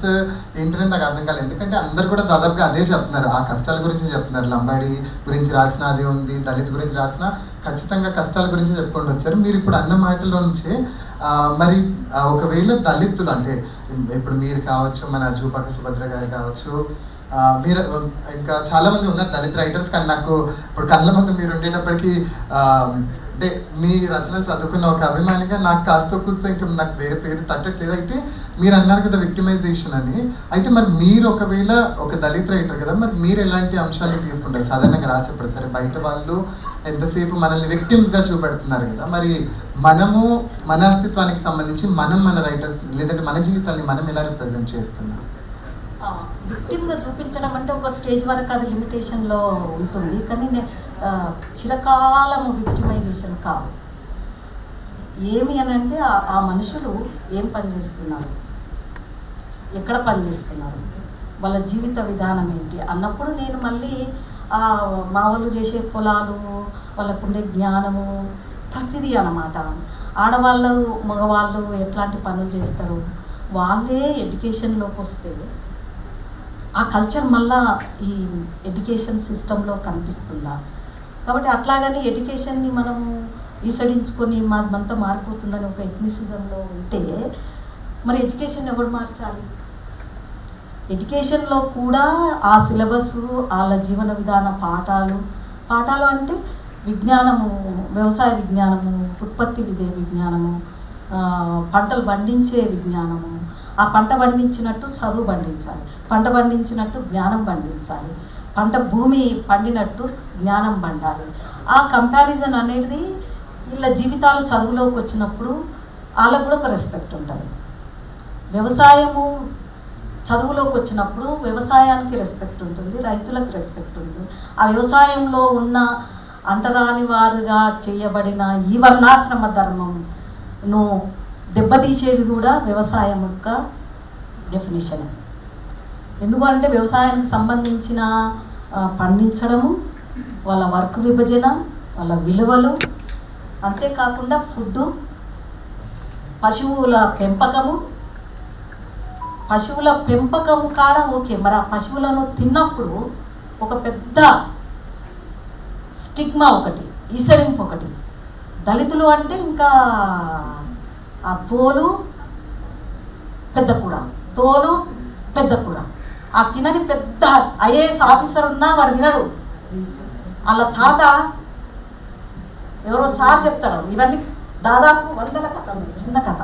ఏంటనేది నాకు అర్థం కాలేదు. ఎందుకంటే అందరు కూడా దాదాపుగా అదే చెప్తున్నారు, ఆ కష్టాల గురించి చెప్తున్నారు. లంబాడి గురించి రాసిన అదే ఉంది, దళిత్ గురించి రాసిన ఖచ్చితంగా కష్టాల గురించి చెప్పుకుంటూ వచ్చారు. మీరు ఇప్పుడు అన్న మాటల్లో నుంచే మరి ఒకవేళ దళితులు అంటే ఇప్పుడు మీరు కావచ్చు, మన జూపక సుభద్ర గారు కావచ్చు, మీరు ఇంకా చాలామంది ఉన్నారు దళిత రైటర్స్. కానీ నాకు ఇప్పుడు కళ్ళ ముందు మీరు ఉండేటప్పటికీ అంటే మీ రచనలు చదువుకున్న ఒక అభిమానిగా నాకు కాస్త కూస్తో ఇంకా నాకు వేరే పేరు తట్టట్లేదు. అయితే మీరు అన్నారు కదా విక్టిమైజేషన్ అని, అయితే మరి మీరు ఒకవేళ ఒక దళిత రైటర్ కదా, మరి మీరు ఎలాంటి అంశాన్ని తీసుకుంటారు సాధారణంగా రాసేప్పుడు? సరే బయట వాళ్ళు ఎంతసేపు మనల్ని విక్టిమ్స్గా చూపెడుతున్నారు కదా, మరి మనము మన అస్తిత్వానికి సంబంధించి మన రైటర్స్ లేదంటే మన జీవితాన్ని మనం ఎలా రిప్రజెంట్ చేస్తున్నాం? విక్టిమ్గా చూపించడం అంటే ఒక స్టేజ్ వరకు అది లిమిటేషన్లో ఉంటుంది, కానీ చిరకాలము విక్టిమైజేషన్ కాదు. ఏమి అని అంటే ఆ మనుషులు ఏం పని చేస్తున్నారు, ఎక్కడ పని చేస్తున్నారు, వాళ్ళ జీవిత విధానం ఏంటి అన్నప్పుడు నేను మళ్ళీ మా వాళ్ళు చేసే పొలాలు, వాళ్ళకు ఉండే జ్ఞానము, ప్రతిదీ అన్నమాట. ఆడవాళ్ళు మగవాళ్ళు ఎట్లాంటి పనులు చేస్తారు, వాళ్ళే ఎడ్యుకేషన్లోకి వస్తే ఆ కల్చర్ మళ్ళా ఈ ఎడ్యుకేషన్ సిస్టంలో కనిపిస్తుందా? కాబట్టి అట్లాగని ఎడ్యుకేషన్ని మనము ఈసడించుకొని మనతో మారిపోతుందని ఒక ఎథ్నిసిజంలో ఉంటే మరి ఎడ్యుకేషన్ ఎవరు మార్చాలి? ఎడ్యుకేషన్లో కూడా ఆ సిలబస్, వాళ్ళ జీవన విధాన పాఠాలు అంటే విజ్ఞానము, వ్యవసాయ విజ్ఞానము, ఉత్పత్తి విజ్ఞానము, పంటలు పండించే విజ్ఞానము, ఆ పంట పండించినట్టు చదువు పండించాలి, పంట పండించినట్టు జ్ఞానం పండించాలి, పంట భూమి పండినట్టు జ్ఞానం పండాలి. ఆ కంపారిజన్ అనేది వీళ్ళ జీవితాలు చదువులోకి వచ్చినప్పుడు వాళ్ళకు కూడా ఒక రెస్పెక్ట్ ఉంటుంది. వ్యవసాయము చదువులోకి వచ్చినప్పుడు వ్యవసాయానికి రెస్పెక్ట్ ఉంటుంది, రైతులకు రెస్పెక్ట్ ఉంటుంది. ఆ వ్యవసాయంలో ఉన్న అంటరాని వారుగా చేయబడిన ఈ వర్ణాశ్రమ ధర్మంను దెబ్బతీసేది కూడా వ్యవసాయం యొక్క డెఫినేషన్. ఎందుకంటే వ్యవసాయానికి సంబంధించిన పండించడము, వాళ్ళ వర్క్ విభజన, వాళ్ళ విలువలు, అంతేకాకుండా ఫుడ్డు, పశువుల పెంపకము కాడ ఓకే. మరి ఆ పశువులను తిన్నప్పుడు ఒక పెద్ద స్టిగ్మా ఒకటి, ఈసడింపు ఒకటి. దళితులు అంటే ఇంకా ఆ తోలు పెద్ద కూర, ఆ తినని పెద్ద ఐఏఎస్ ఆఫీసర్ ఉన్నా వాడు తినడు. వాళ్ళ తాత ఎవరో సార్ చెప్తాడు. ఇవన్నీ దాదాపు 100 కథలు ఉన్నాయి, చిన్న కథ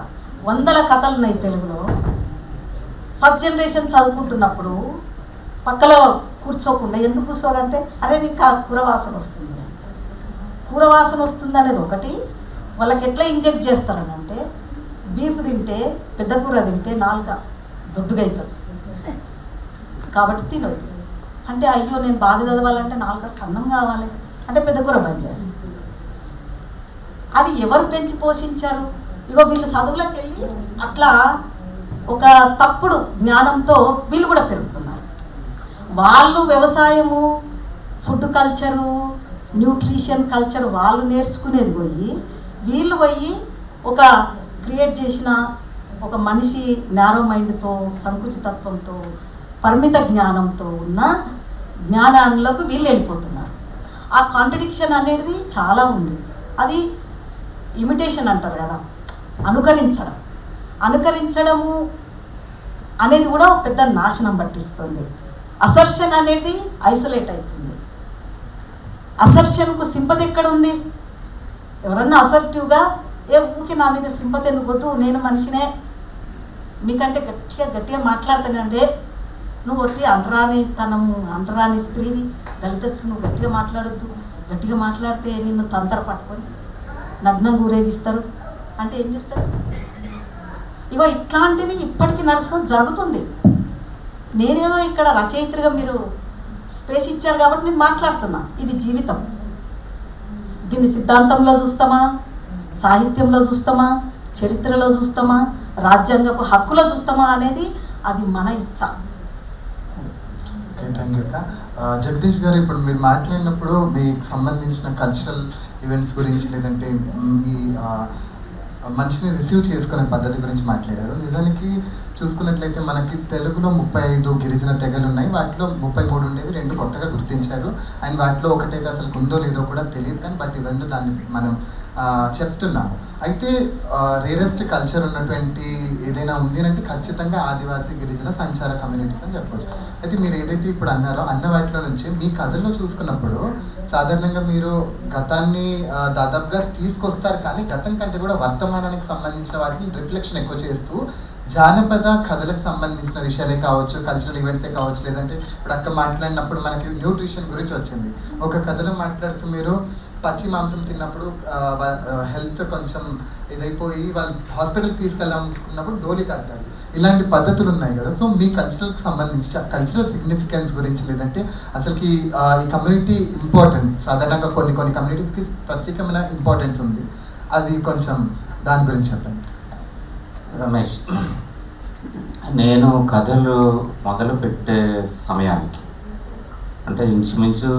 100 కథలు ఉన్నాయి తెలుగులో. ఫస్ట్ జనరేషన్ చదువుకుంటున్నప్పుడు పక్కలో కూర్చోకుండా ఎందుకు కూర్చోవాలంటే అరే నీకు కూరవాసన వస్తుంది, కూరవాసన వస్తుంది అనేది ఒకటి. వాళ్ళకి ఎట్లా ఇంజెక్ట్ చేస్తారని అంటే బీఫ్ తింటే, పెద్ద కూర తింటే నాలుక దొడ్డుగా అవుతుంది కాబట్టి తినొద్దు. అంటే అయ్యో నేను బాగా చదవాలంటే నాలుక సన్నం కావాలి అంటే పెద్ద కూర బంద్ చేయాలి. అది ఎవరు పెంచి పోషించారు? ఇగో వీళ్ళు చదువులకు వెళ్ళి అట్లా ఒక తప్పుడు జ్ఞానంతో వీళ్ళు కూడా పెరుగుతున్నారు. వాళ్ళు వ్యవసాయము, ఫుడ్ కల్చరు, న్యూట్రిషన్ కల్చర్ వాళ్ళు నేర్చుకునేది పోయి వీళ్ళు పోయి ఒక క్రియేట్ చేసిన ఒక మనిషి నారో మైండ్తో, సంకుచితత్వంతో, పరిమిత జ్ఞానంతో ఉన్న జ్ఞానాలకు వీళ్ళు వెళ్ళిపోతున్నారు. ఆ కాంట్రడిక్షన్ అనేది చాలా ఉంది. అది ఇమిటేషన్ అంటారు కదా, అనుకరించడము అనేది కూడా పెద్ద నాశనం పట్టిస్తుంది. అసర్షన్ అనేది ఐసోలేట్ అవుతుంది. అసర్షన్కు సింపతి ఎక్కడ ఉంది? ఎవరన్నా అసర్టివ్గా ఊరికి నా మీద సింపతి ఎందుకు వద్దు, నేను మనిషినే, మీకంటే గట్టిగా మాట్లాడతానంటే నువ్వు ఒట్టి అంటరాని స్త్రీవి, దళిత స్త్రీ, నువ్వు గట్టిగా మాట్లాడొద్దు, గట్టిగా మాట్లాడితే నిన్ను తంతర పట్టుకొని నగ్నంగా ఊరేగిస్తారు అంటే ఏం చేస్తారు? ఇగో ఇట్లాంటిది ఇప్పటికీ జరుగుతుంది. నేనేదో ఇక్కడ రచయిత్రిగా మీరు స్పేస్ ఇచ్చారు కాబట్టి నేను మాట్లాడుతున్నా. ఇది జీవితం. దీన్ని సిద్ధాంతంలో చూస్తామా, సాహిత్యంలో చూస్తామా, చరిత్రలో చూస్తామా, రాజ్యాంగపు హక్కులో చూస్తామా అనేది అది మన ఇచ్చ. ఓకే, థ్యాంక్ యూ అక్క. జగదీష్ గారు, ఇప్పుడు మీరు మాట్లాడినప్పుడు మీకు సంబంధించిన కల్చరల్ ఈవెంట్స్ గురించి లేదంటే మీ మనిషిని రిసీవ్ చేసుకునే పద్ధతి గురించి మాట్లాడారు. నిజానికి చూసుకున్నట్లయితే మనకి తెలుగులో 35 గిరిజన తెగలు ఉన్నాయి. వాటిలో 33 ఉండేవి, 2 కొత్తగా గుర్తించారు. అండ్ వాటిలో ఒకటైతే అసలు ఉందో లేదో కూడా తెలియదు, కానీ బట్ ఇవన్నీ దాన్ని మనం చెప్తున్నాము. అయితే రేరెస్ట్ కల్చర్ ఉన్నటువంటి ఏదైనా ఉంది అంటే ఖచ్చితంగా ఆదివాసీ గిరిజన సంచార కమ్యూనిటీస్ అని చెప్పవచ్చు. అయితే మీరు ఏదైతే ఇప్పుడు అన్నారో అన్న వాటిలో నుంచి మీ కథల్లో చూసుకున్నప్పుడు సాధారణంగా మీరు గతాన్ని దాదాపుగా తీసుకొస్తారు, కానీ గతం కంటే కూడా వర్తమానానికి సంబంధించిన వాటిని రిఫ్లెక్షన్ ఎక్కువ చేస్తూ జానపద కథలకు సంబంధించిన విషయాలే కావచ్చు, కల్చరల్ ఈవెంట్సే కావచ్చు, లేదంటే ఇప్పుడు అక్క మాట్లాడినప్పుడు మనకి న్యూట్రిషన్ గురించి వచ్చింది. ఒక కథలో మాట్లాడుతూ మీరు పచ్చి మాంసం తిన్నప్పుడు హెల్త్ కొంచెం ఇదైపోయి వాళ్ళు హాస్పిటల్కి తీసుకెళ్ళాలనుకున్నప్పుడు డోలి కడతారు. ఇలాంటి పద్ధతులు ఉన్నాయి కదా. సో మీ కల్చరల్కి సంబంధించి కల్చరల్ సిగ్నిఫికెన్స్ గురించి లేదంటే అసలుకి ఈ కమ్యూనిటీ ఇంపార్టెంట్, సాధారణంగా కొన్ని కమ్యూనిటీస్కి ప్రత్యేకమైన ఇంపార్టెన్స్ ఉంది, అది కొంచెం దాని గురించి చెప్పండి. రమేష్, నేను కథలు మొదలుపెట్టే సమయానికి అంటే ఇంచుమించు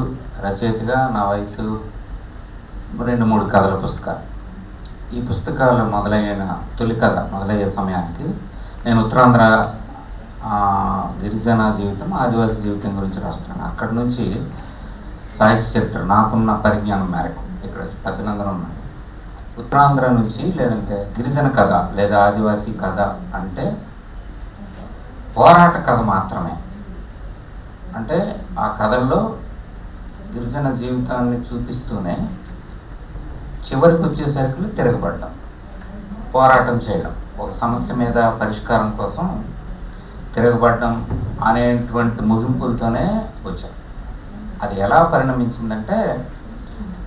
రచయితగా నా వయసు 2-3 కథల పుస్తకాలు. ఈ పుస్తకాలు తొలి కథ మొదలయ్యే సమయానికి నేను ఉత్తరాంధ్ర గిరిజన జీవితం, ఆదివాసీ జీవితం గురించి రాస్తున్నాను. అక్కడి నుంచి సాహిత్య చరిత్ర నాకున్న పరిజ్ఞానం మేరకు ఇక్కడ పెద్దలందరూ ఉన్నారు. ఉత్తరాంధ్ర నుంచి లేదంటే గిరిజన కథ లేదా ఆదివాసీ కథ అంటే పోరాట కథ మాత్రమే. అంటే ఆ కథల్లో గిరిజన జీవితాన్ని చూపిస్తూనే చివరికి వచ్చేసరికి తిరగబడ్డం, పోరాటం చేయడం, ఒక సమస్య మీద పరిష్కారం కోసం తిరగబడ్డం అనేటువంటి ముగింపులతోనే వచ్చాం. అది ఎలా పరిణమించిందంటే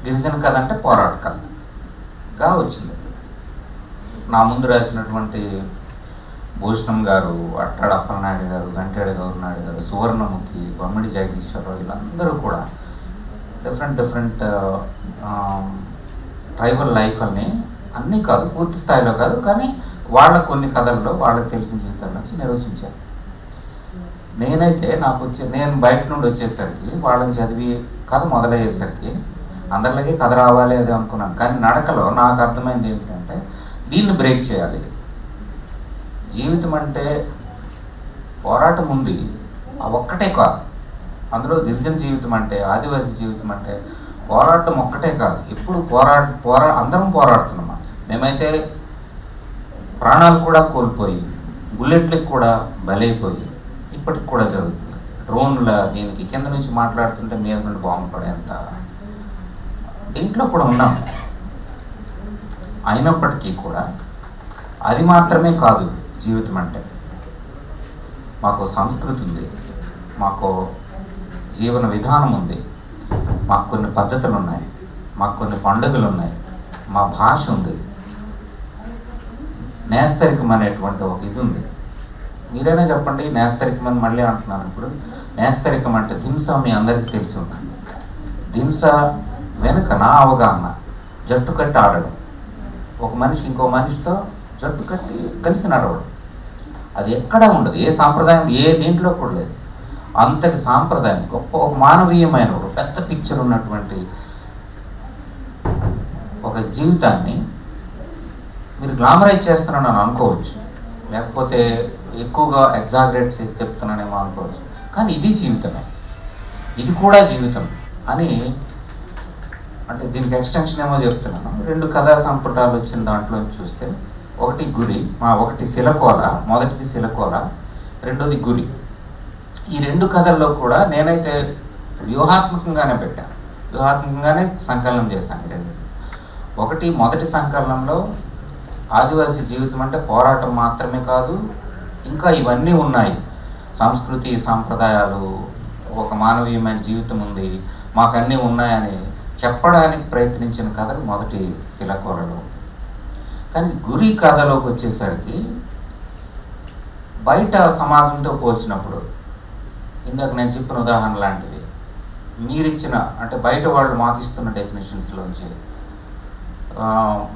గిరిజన కథ అంటే పోరాట కథగా వచ్చింది. నా ముందు రాసినటువంటి భూషణం గారు, అట్టాడ అప్పలనాయుడు గారు, గంటేడ గౌరనాయుడు గారు, సువర్ణముఖి, బొమ్మిడి జగదీశ్వరరావు, వీళ్ళందరూ కూడా డిఫరెంట్ ట్రైబల్ లైఫ్ని అన్నీ కాదు, పూర్తి స్థాయిలో కాదు, కానీ వాళ్ళ కొన్ని కథల్లో వాళ్ళకి తెలిసిన జీవితాల నుంచి నిర్వచించారు. నేనైతే నేను బయట నుండి వచ్చేసరికి వాళ్ళని చదివి కథ మొదలయ్యేసరికి అందరిలాగే కథ రావాలి అది అనుకున్నాను. కానీ నడకలో నాకు అర్థమైంది ఏంటంటే దీన్ని బ్రేక్ చేయాలి. జీవితం అంటే పోరాటం ఉంది, ఆ ఒక్కటే కాదు. అందులో గిరిజన జీవితం అంటే, ఆదివాసీ జీవితం అంటే పోరాటం ఒక్కటే కాదు. ఎప్పుడు అందరం పోరాడుతున్నాం. మేమైతే ప్రాణాలు కూడా కోల్పోయి, బుల్లెట్లకు కూడా బలైపోయి ఇప్పటికి కూడా జరుగుతుంది. డ్రోన్ల దీనికి కింద నుంచి మాట్లాడుతుంటే మీద నుండి బాంబు పడేంత దీంట్లో కూడా ఉన్నాం. అయినప్పటికీ కూడా అది మాత్రమే కాదు జీవితం అంటే. మాకు సంస్కృతి ఉంది, మాకు జీవన విధానం ఉంది, మాకు కొన్ని పద్ధతులు ఉన్నాయి, మాకు కొన్ని పండుగలు ఉన్నాయి, మా భాష ఉంది, నేస్తరికం అనేటువంటి ఒక ఇది ఉంది. మీరైనా చెప్పండి, నేస్తరికం అని మళ్ళీ అంటున్నాను. ఇప్పుడు నేస్తరికం అంటే దింస మీ అందరికీ తెలిసి ఉంటుంది. దింస వెనుక నా అవగాహన జట్టు కట్టి ఆడడం, ఒక మనిషి ఇంకో మనిషితో జట్టు కట్టి కలిసి నడవడం. అది ఎక్కడా ఉండదు, ఏ సాంప్రదాయం ఏ దీంట్లో కూడా లేదు. అంతటి సాంప్రదాయం గొప్ప, ఒక మానవీయమైన ఒక పెద్ద పిక్చర్ ఉన్నటువంటి ఒక జీవితాన్ని మీరు గ్లామరైజ్ చేస్తున్నానని అనుకోవచ్చు, లేకపోతే ఎక్కువగా ఎగ్జాగరేట్ చేసి చెప్తున్నానేమో అనుకోవచ్చు. కానీ ఇది జీవితమే, ఇది కూడా జీవితం అని అంటే దీనికి ఎక్స్టెన్షన్ ఏమో చెప్తున్నాను. 2 కథా సంపుటాలు వచ్చిన దాంట్లో చూస్తే ఒకటి గురి, ఒకటి శిలకోల, మొదటిది శిలకోల, రెండోది గురి. ఈ 2 కథల్లో కూడా నేనైతే వ్యూహాత్మకంగానే పెట్టాను, వ్యూహాత్మకంగానే సంకలనం చేశాను. ఈ 2 ఒకటి మొదటి సంకలనంలో ఆదివాసీ జీవితం అంటే పోరాటం మాత్రమే కాదు, ఇంకా ఇవన్నీ ఉన్నాయి. సంస్కృతి, సాంప్రదాయాలు, ఒక మానవీయమైన జీవితం ఉంది, మాకన్నీ ఉన్నాయని చెప్పడానికి ప్రయత్నించిన కథలు మొదటి శిలకోలలో ఉంది. కానీ గురి కథలోకి వచ్చేసరికి బయట సమాజంతో పోల్చినప్పుడు ఇందాక నేను చెప్పిన ఉదాహరణ లాంటివి మీరిచ్చిన అంటే బయట వాళ్ళు మాకు ఇస్తున్న డెఫినేషన్స్లోంచి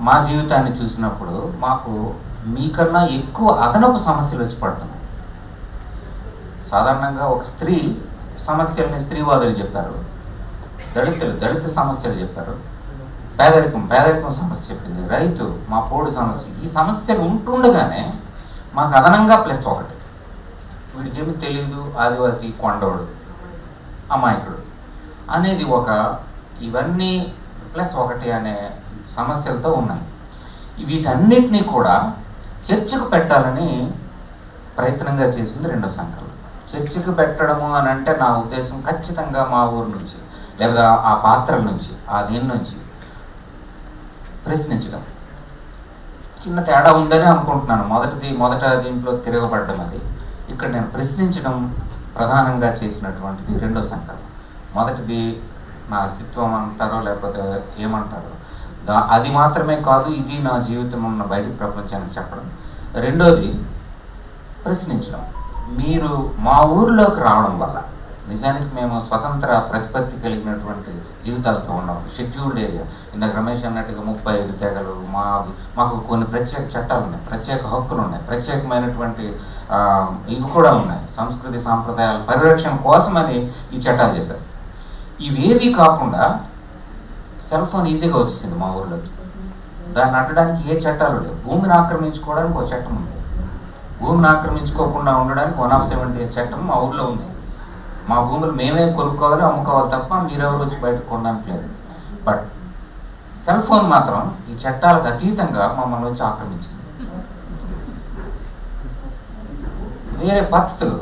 మా జీవితాన్ని చూసినప్పుడు మాకు మీకన్నా ఎక్కువ అదనపు సమస్యలు వచ్చి పడుతున్నాయి. సాధారణంగా ఒక స్త్రీ సమస్యల్ని స్త్రీవాదులు చెప్పారు, దళిత సమస్యలు చెప్పారు, పేదరికం సమస్య చెప్పింది, రైతు మా పోడు సమస్య. ఈ సమస్యలు ఉంటుండగానే మాకు అదనంగా ప్లస్ ఒకటి, వీడికేమీ తెలియదు, ఆదివాసి, కొండోడు, అమాయకుడు అనేది ఒక ఇవన్నీ ప్లస్ ఒకటి అనే సమస్యలతో ఉన్నాయి. వీటన్నిటినీ కూడా చర్చకు పెట్టాలని ప్రయత్నంగా చేసింది రెండో సంకల్పం. చర్చకు పెట్టడము అని అంటే నా ఉద్దేశం ఖచ్చితంగా మా ఊరు నుంచి లేదా ఆ పాత్రల నుంచి ఆ దీని నుంచి ప్రశ్నించడం. చిన్న తేడా ఉందని అనుకుంటున్నాను. మొదట దీంట్లో తిరగబడ్డం అది. ఇక్కడ నేను ప్రశ్నించడం ప్రధానంగా చేసినటువంటిది రెండో సంకల్పం. మొదటిది నా అస్తిత్వం అంటారో లేకపోతే ఏమంటారో అది మాత్రమే కాదు, ఇది నా జీవితం ఉన్న బయట ప్రపంచానికి చెప్పడం. రెండోది ప్రశ్నించడం. మీరు మా ఊరిలోకి రావడం వల్ల నిజానికి మేము స్వతంత్ర ప్రతిపత్తి కలిగినటువంటి జీవితాలతో ఉన్నాం. షెడ్యూల్డ్ ఏరియా, ఇందాక రమేష్ అన్నట్టుగా 35 తెగలు, మాకు కొన్ని ప్రత్యేక చట్టాలు ఉన్నాయి, ప్రత్యేక హక్కులు ఉన్నాయి, ప్రత్యేకమైనటువంటి ఇవి కూడా ఉన్నాయి. సంస్కృతి సాంప్రదాయాల పరిరక్షణ కోసమని ఈ చట్టాలు చేశారు. ఇవేవి కాకుండా సెల్ ఫోన్ ఈజీగా వచ్చేసింది మా ఊర్లోకి. దాన్ని అడ్డడానికి ఏ చట్టాలు లేవు. భూమిని ఆక్రమించుకోవడానికి ఒక చట్టం ఉంది, భూమిని ఆక్రమించుకోకుండా ఉండడానికి 170 చట్టం మా ఊర్లో ఉంది. మా భూములు మేమే కొనుక్కోవాలి, అమ్ముకోవాలి తప్ప మీరెవరు వచ్చి బయటకు కొనడానికి లేదు. బట్ సెల్ ఫోన్ మాత్రం ఈ చట్టాలకు అతీతంగా మమ్మల్ని వచ్చి ఆక్రమించింది. వేరే పద్ధతులు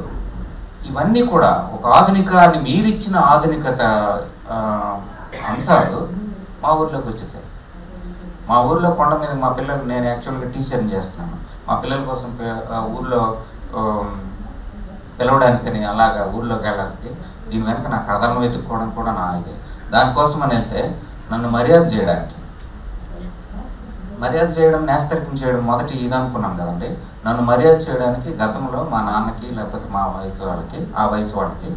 ఇవన్నీ కూడా ఒక అది మీరిచ్చిన ఆధునికత అంశాలు మా ఊర్లోకి వచ్చేసాయి. మా ఊర్లో కొండ మీద మా పిల్లలు, నేను యాక్చువల్గా టీచర్ని చేస్తున్నాను, మా పిల్లల కోసం ఊర్లో పిలవడానికని అలాగా ఊర్లోకి వెళ్ళడానికి దీని వెనక నా కథలను వెతుక్కోవడం కూడా నా ఇదే. దానికోసం అని వెళ్తే నన్ను మర్యాద చేయడం నేస్తరికం చేయడం మొదటి ఇది అనుకున్నాను కదండి. నన్ను మర్యాద చేయడానికి గతంలో మా నాన్నకి లేకపోతే మా వయసు వాళ్ళకి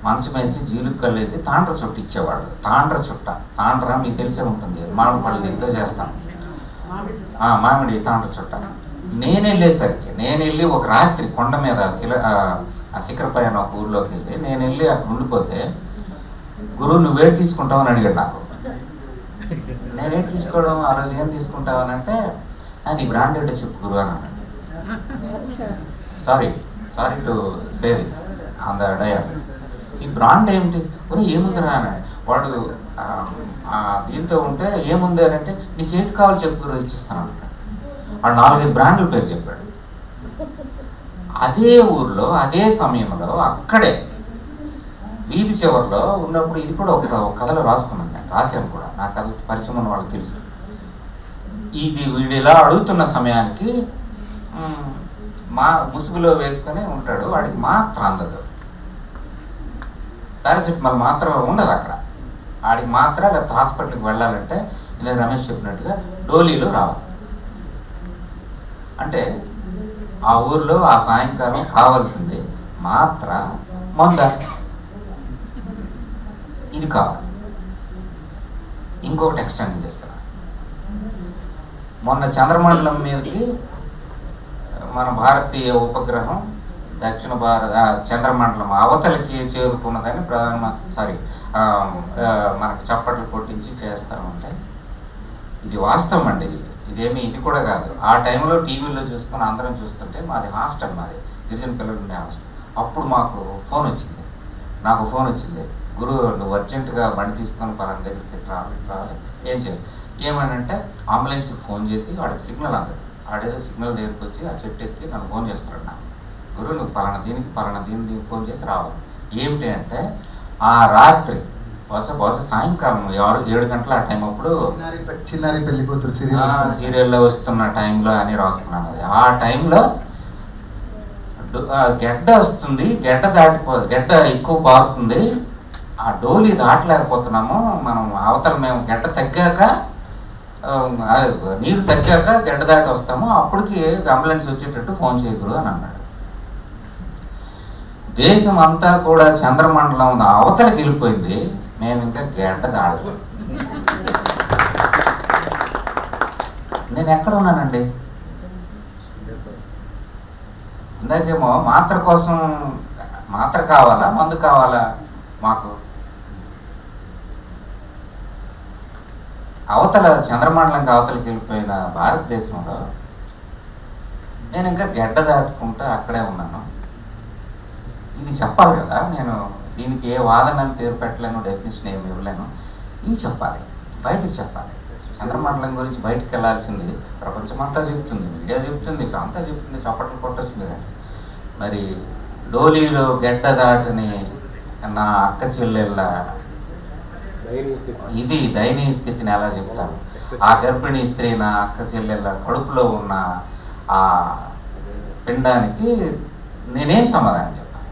మంచం వేసి జీలుకు కళ్ళేసి తాండ్ర చుట్ట ఇచ్చేవాళ్ళు. తాండ్ర మీకు తెలిసే ఉంటుంది, మామిడి పళ్ళు దీంతో చేస్తాం, మామిడి తాండ్ర చుట్ట. నేను వెళ్ళి ఒక రాత్రి కొండ మీద శిఖర పైన ఒక ఊర్లోకి వెళ్ళి నేను వెళ్ళి అక్కడ ఉండిపోతే, గురువు నువ్వు వేడి తీసుకుంటావని అడిగాడు నాకు. నేనేంటి తీసుకోవడం, ఆ రోజు ఏం తీసుకుంటావని అంటే, నీ బ్రాండ్ ఏంటో చెప్పు గురువు అని అన్నాడు. Sorry to say this on the dais. ఈ బ్రాండ్ ఏమిటి ఒరే ఏముందిరా అన్నాడు వాడు. దీంతో ఉంటే ఏముంది అని అంటే, నీకు ఏంటి కావాలి చెప్పు గురువు ఇచ్చిస్తాను అన్నాడు. వాడు 4-5 బ్రాండ్ల పేరు చెప్పాడు. అదే ఊర్లో అదే సమయంలో అక్కడే వీధి చివరిలో ఉన్నప్పుడు ఇది కూడా ఒక కథలో రాసుకున్నాను, నేను రాశాను కూడా, నా కథ పరిచయం ఉన్న వాళ్ళకి తెలుసు. వీడు ఇలా అడుగుతున్న సమయానికి మా ముసుగులో వేసుకొని ఉంటాడు, వాడికి మాత్రం అందదు, పారాసిటమాల్ మాత్రం ఉండదు అక్కడ, వాడికి మాత్రం లేకపోతే హాస్పిటల్కి వెళ్ళాలంటే ఇందాక రమేష్ చెప్పినట్టుగా డోలీలో రావాలి. అంటే ఆ ఊర్లో ఆ సాయంకాలం కావాల్సింది మాత్ర మంద, ఇది కావాలి. ఇంకొకటి ఎక్స్టెండ్ చేస్తాను. మొన్న చంద్రమండలం మీదకి మన భారతీయ ఉపగ్రహం దక్షిణ చంద్రమండలం అవతలకి చేరుకున్నదని మనకి చప్పట్లు కొట్టించి చేస్తూ ఉంటే, ఇది వాస్తవం అండి. ఇది కూడా కాదు. ఆ టైంలో టీవీలో చూసుకొని అందరం చూస్తుంటే, మాది హాస్టల్, మాది గిరిజన పిల్లలు ఉండే హాస్టల్. అప్పుడు నాకు ఫోన్ వచ్చింది, గురువు నువ్వు అర్జెంటుగా బండి తీసుకొని పలానా దగ్గరికి రావాలి. ఏం చేయాలి ఏమనంటే, అంబులెన్స్కి ఫోన్ చేసి వాడికి సిగ్నల్ అందదు, ఆడేదో సిగ్నల్ దగ్గరికి వచ్చి ఆ చెట్టు ఎక్కి నన్ను ఫోన్ చేస్తాడు నాకు, గురువు నువ్వు పలానా దీనికి ఫోన్ చేసి రావాలి. ఏమిటి అంటే, ఆ రాత్రి బహుశా సాయంకాలం 6-7 గంటల ఆ టైం అప్పుడు చిన్నారి పెళ్లి కూతురు సీరియల్లో వస్తున్న టైంలో అని రాసుకున్నాను. అది ఆ టైంలో గెడ్డ వస్తుంది, గెడ్డ ఎక్కువ పారుతుంది, ఆ డోలీ దాటలేకపోతున్నాము మనం, అవతల మేము గెడ్డ తగ్గాక నీరు తగ్గాక గెడ్డ దాటి వస్తాము, అప్పటికి అంబులెన్స్ వచ్చేటట్టు ఫోన్ చేయగురు అని అన్నాడు. దేశం అంతా కూడా చంద్రమండలం అవతలకి వెళ్ళిపోయింది, మేము ఇంకా గంట దాడలేదు. నేను ఎక్కడ ఉన్నానండి? ఇందాకేమో మాత్ర కోసం, మాత్ర కావాలా మందు కావాలా మాకు? అవతల చంద్రమండలంకి అవతలకి వెళ్ళిపోయిన భారతదేశంలో నేను ఇంకా గడ్డ దాటుకుంటూ అక్కడే ఉన్నాను. ఇది చెప్పాలి కదా, నేను దీనికి ఏ వాదన అని పేరు పెట్టలేను, డెఫినేషన్ ఏమి ఇవ్వలేను. ఇది చెప్పాలి, బయటికి చెప్పాలి. చంద్రమండలం గురించి బయటికి వెళ్ళాల్సింది ప్రపంచమంతా చెప్తుంది, మీడియా చెప్తుంది, ఇప్పుడు అంతా చెప్తుంది, చప్పట్లు కొట్టచ్చు మీరండి. మరి డోలీలో గడ్డ దాటిని నా అక్క చెల్లెళ్ళ ఇది దయనీయ స్థితిని ఎలా చెప్తాను? ఆ గర్భిణీ స్త్రీ నా అక్క చెల్లెళ్ళ కడుపులో ఉన్న ఆ పిండానికి నేనేం సమాధానం చెప్పాలి?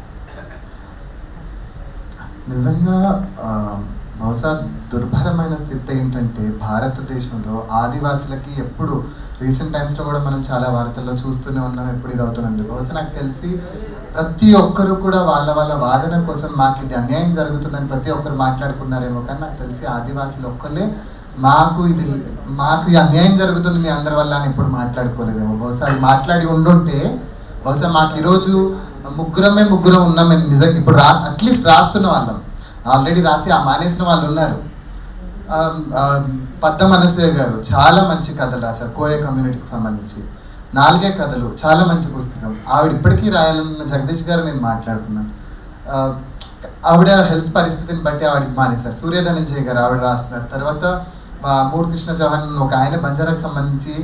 నిజంగా బహుశా దుర్భరమైన స్థితి ఏంటంటే భారతదేశంలో ఆదివాసులకి ఎప్పుడు రీసెంట్ టైమ్స్లో కూడా మనం చాలా వార్తల్లో చూస్తూనే ఉన్నాం, ఎప్పుడు ఇది అవుతుంది. బహుశా నాకు తెలిసి ప్రతి ఒక్కరు కూడా వాళ్ళ వాళ్ళ వాదన కోసం మాకు ఇది అన్యాయం జరుగుతుందని ప్రతి ఒక్కరు మాట్లాడుకున్నారేమో, కానీ నాకు తెలిసి ఆదివాసులు ఒక్కళ్ళే మాకు ఈ అన్యాయం జరుగుతుంది మీ అందరి వల్ల అని ఎప్పుడు మాట్లాడుకోలేదేమో. బహుశా అది మాట్లాడి ఉండుంటే బహుశా మాకు ఈరోజు ముగ్గురం ఉన్నాం. మేము నిజంగా ఇప్పుడు అట్లీస్ట్ రాస్తున్న వాళ్ళం, ఆల్రెడీ రాసి మానేసిన వాళ్ళు ఉన్నారు. పద్మ అనసూయ గారు చాలా మంచి కథలు రాశారు కోయ కమ్యూనిటీకి సంబంధించి, 4 కథలు, చాలా మంచి పుస్తకం. ఆవిడ ఇప్పటికీ రాయాలన్న జగదీష్ గారు నేను మాట్లాడుకున్నాను. ఆవిడ హెల్త్ పరిస్థితిని బట్టి ఆవిడకి మానేశారు. సూర్యధనంజయ్ గారు ఆవిడ రాస్తున్నారు. తర్వాత మూడు కృష్ణ చౌహాన్ ఒక ఆయన బంజారాకు సంబంధించి